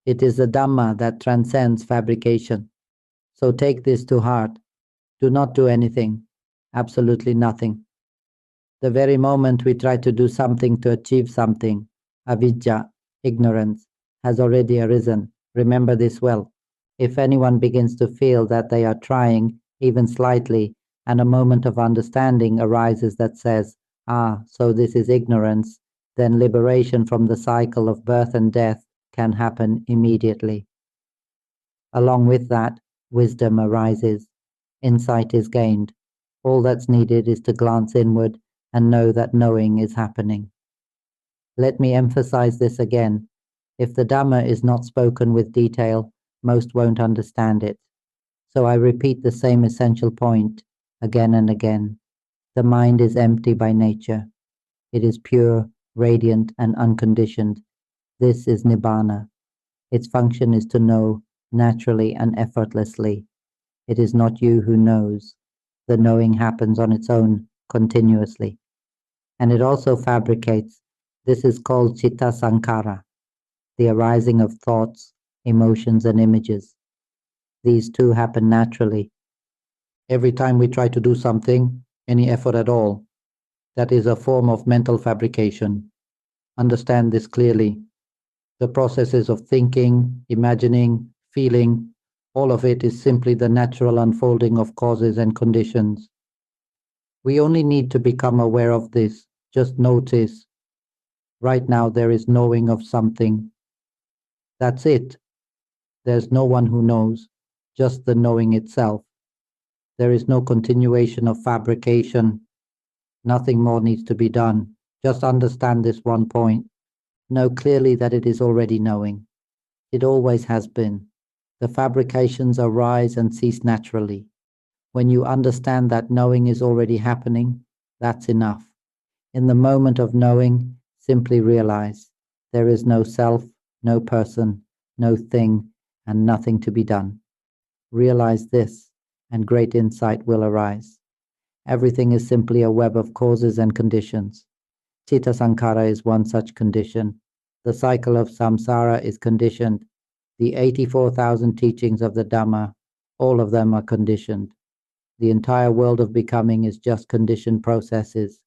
It is the Dhamma that transcends fabrication. So take this to heart. Do not do anything. Absolutely nothing. The very moment we try to do something to achieve something, avidya, ignorance, has already arisen. Remember this well. If anyone begins to feel that they are trying, even slightly, and a moment of understanding arises that says, so this is ignorance, then liberation from the cycle of birth and death can happen immediately. Along with that, wisdom arises, insight is gained. All that's needed is to glance inward and know that knowing is happening. Let me emphasize this again. If the Dhamma is not spoken with detail, most won't understand it. So I repeat the same essential point again and again. The mind is empty by nature. It is pure, radiant, and unconditioned. This is Nibbana. Its function is to know naturally and effortlessly. It is not you who knows. The knowing happens on its own, continuously. And it also fabricates. This is called citta sankhara, the arising of thoughts, emotions, and images. These two happen naturally. Every time we try to do something, any effort at all, that is a form of mental fabrication. Understand this clearly. The processes of thinking, imagining, feeling, all of it is simply the natural unfolding of causes and conditions. We only need to become aware of this. Just notice. Right now there is knowing of something. That's it. There's no one who knows, just the knowing itself. There is no continuation of fabrication. Nothing more needs to be done. Just understand this one point. Know clearly that it is already knowing. It always has been. The fabrications arise and cease naturally. When you understand that knowing is already happening, that's enough. In the moment of knowing, simply realize there is no self, no person, no thing, and nothing to be done. Realize this, and great insight will arise. Everything is simply a web of causes and conditions. Citta sankhara is one such condition. The cycle of samsara is conditioned. The 84,000 teachings of the Dhamma, all of them are conditioned. The entire world of becoming is just conditioned processes,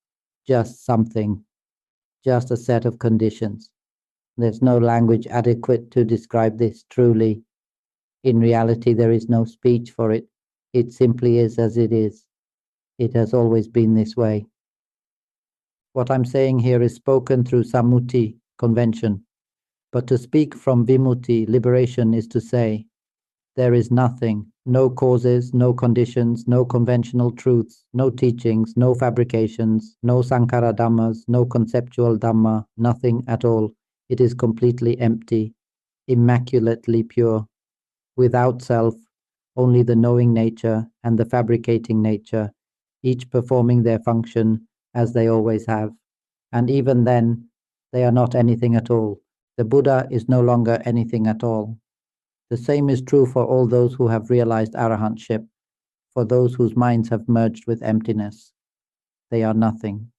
just something, just a set of conditions. There's no language adequate to describe this truly. In reality, there is no speech for it. It simply is as it is. It has always been this way. What I'm saying here is spoken through sammuti, convention. But to speak from vimutti, liberation, is to say, there is nothing, no causes, no conditions, no conventional truths, no teachings, no fabrications, no sankhara dhammas, no conceptual dhamma, nothing at all. It is completely empty, immaculately pure, without self, only the knowing nature and the fabricating nature, each performing their function as they always have. And even then, they are not anything at all. The Buddha is no longer anything at all. The same is true for all those who have realized arahantship, for those whose minds have merged with emptiness. They are nothing.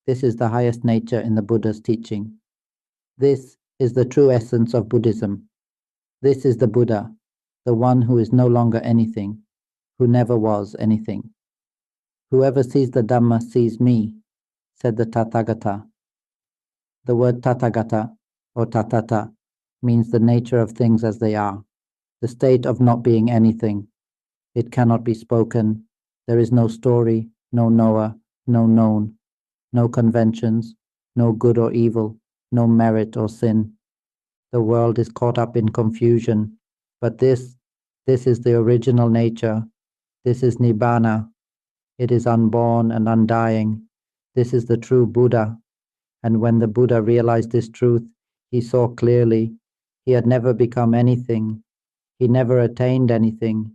This is the highest nature in the Buddha's teaching. This is the true essence of Buddhism. This is the Buddha, the one who is no longer anything, who never was anything. Whoever sees the Dhamma sees me, said the Tathagata. The word Tathagata, or Tatata, means the nature of things as they are, the state of not being anything. It cannot be spoken. There is no story, no knower, no known, no conventions, no good or evil, no merit or sin. The world is caught up in confusion, but this is the original nature. This is Nibbana. It is unborn and undying. This is the true Buddha. And when the Buddha realized this truth, he saw clearly he had never become anything. He never attained anything.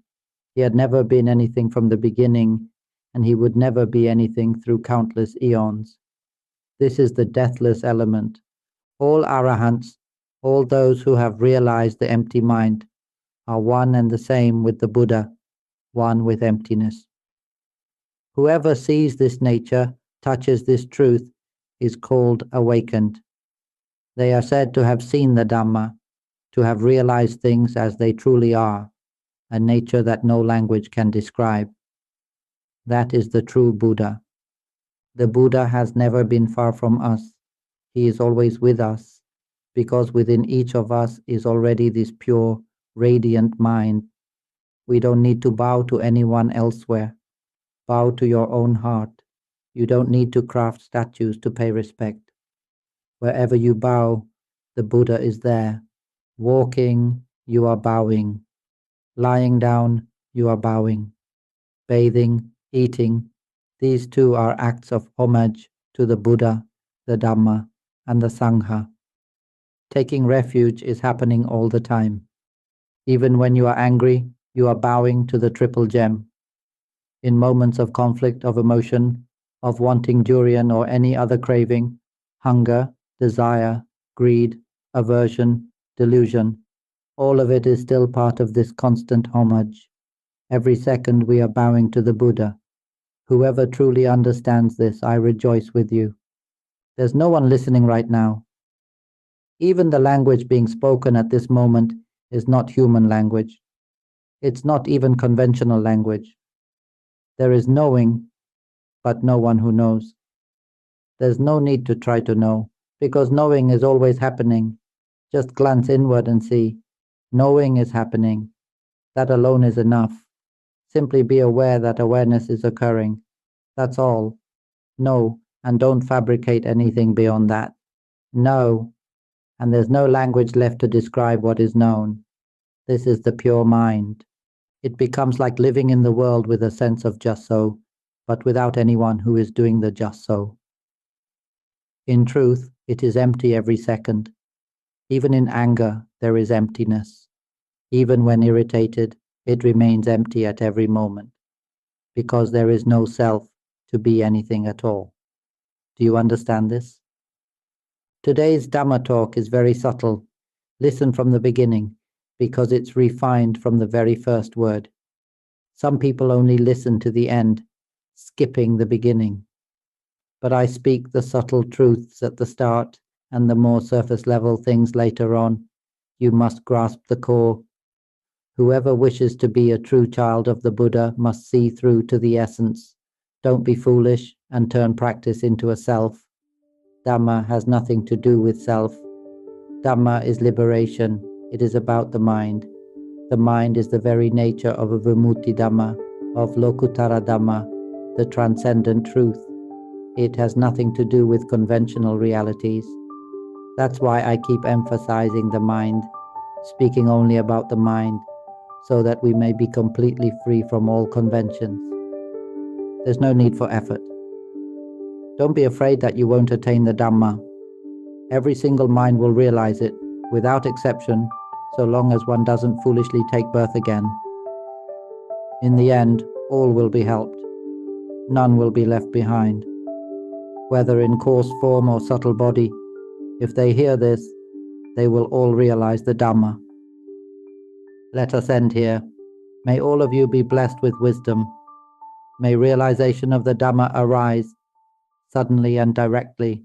He had never been anything from the beginning, and he would never be anything through countless eons. This is the deathless element. All arahants, all those who have realized the empty mind, are one and the same with the Buddha, one with emptiness. Whoever sees this nature, touches this truth, is called awakened. They are said to have seen the Dhamma, to have realized things as they truly are, a nature that no language can describe. That is the true Buddha. The Buddha has never been far from us. He is always with us, because within each of us is already this pure, radiant mind. We don't need to bow to anyone elsewhere. Bow to your own heart. You don't need to craft statues to pay respect. Wherever you bow, the Buddha is there. Walking, you are bowing. Lying down, you are bowing. Bathing, eating, these too are acts of homage to the Buddha, the Dhamma, and the Sangha. Taking refuge is happening all the time. Even when you are angry, you are bowing to the triple gem. In moments of conflict, of emotion, of wanting durian or any other craving, hunger, desire, greed, aversion, delusion, all of it is still part of this constant homage. Every second we are bowing to the Buddha. Whoever truly understands this, I rejoice with you. There's no one listening right now. Even the language being spoken at this moment is not human language. It's not even conventional language. There is knowing, but no one who knows. There's no need to try to know, because knowing is always happening. Just glance inward and see. Knowing is happening. That alone is enough. Simply be aware that awareness is occurring. That's all. Know, and don't fabricate anything beyond that. Know, and there's no language left to describe what is known. This is the pure mind. It becomes like living in the world with a sense of just so, but without anyone who is doing the just so. In truth, it is empty every second. Even in anger, there is emptiness. Even when irritated, it remains empty at every moment, because there is no self to be anything at all. Do you understand this? Today's Dhamma talk is very subtle. Listen from the beginning, because it's refined from the very first word. Some people only listen to the end, skipping the beginning. But I speak the subtle truths at the start and the more surface level things later on. You must grasp the core. Whoever wishes to be a true child of the Buddha must see through to the essence. Don't be foolish and turn practice into a self. Dhamma has nothing to do with self. Dhamma is liberation. It is about the mind. The mind is the very nature of a Vimutti Dhamma, of Lokuttara Dhamma, the transcendent truth. It has nothing to do with conventional realities. That's why I keep emphasizing the mind, speaking only about the mind, so that we may be completely free from all conventions. There's no need for effort. Don't be afraid that you won't attain the Dhamma. Every single mind will realize it, without exception, so long as one doesn't foolishly take birth again. In the end, all will be helped. None will be left behind. Whether in coarse form or subtle body, if they hear this, they will all realize the Dhamma. Let us end here. May all of you be blessed with wisdom. May realization of the Dhamma arise suddenly and directly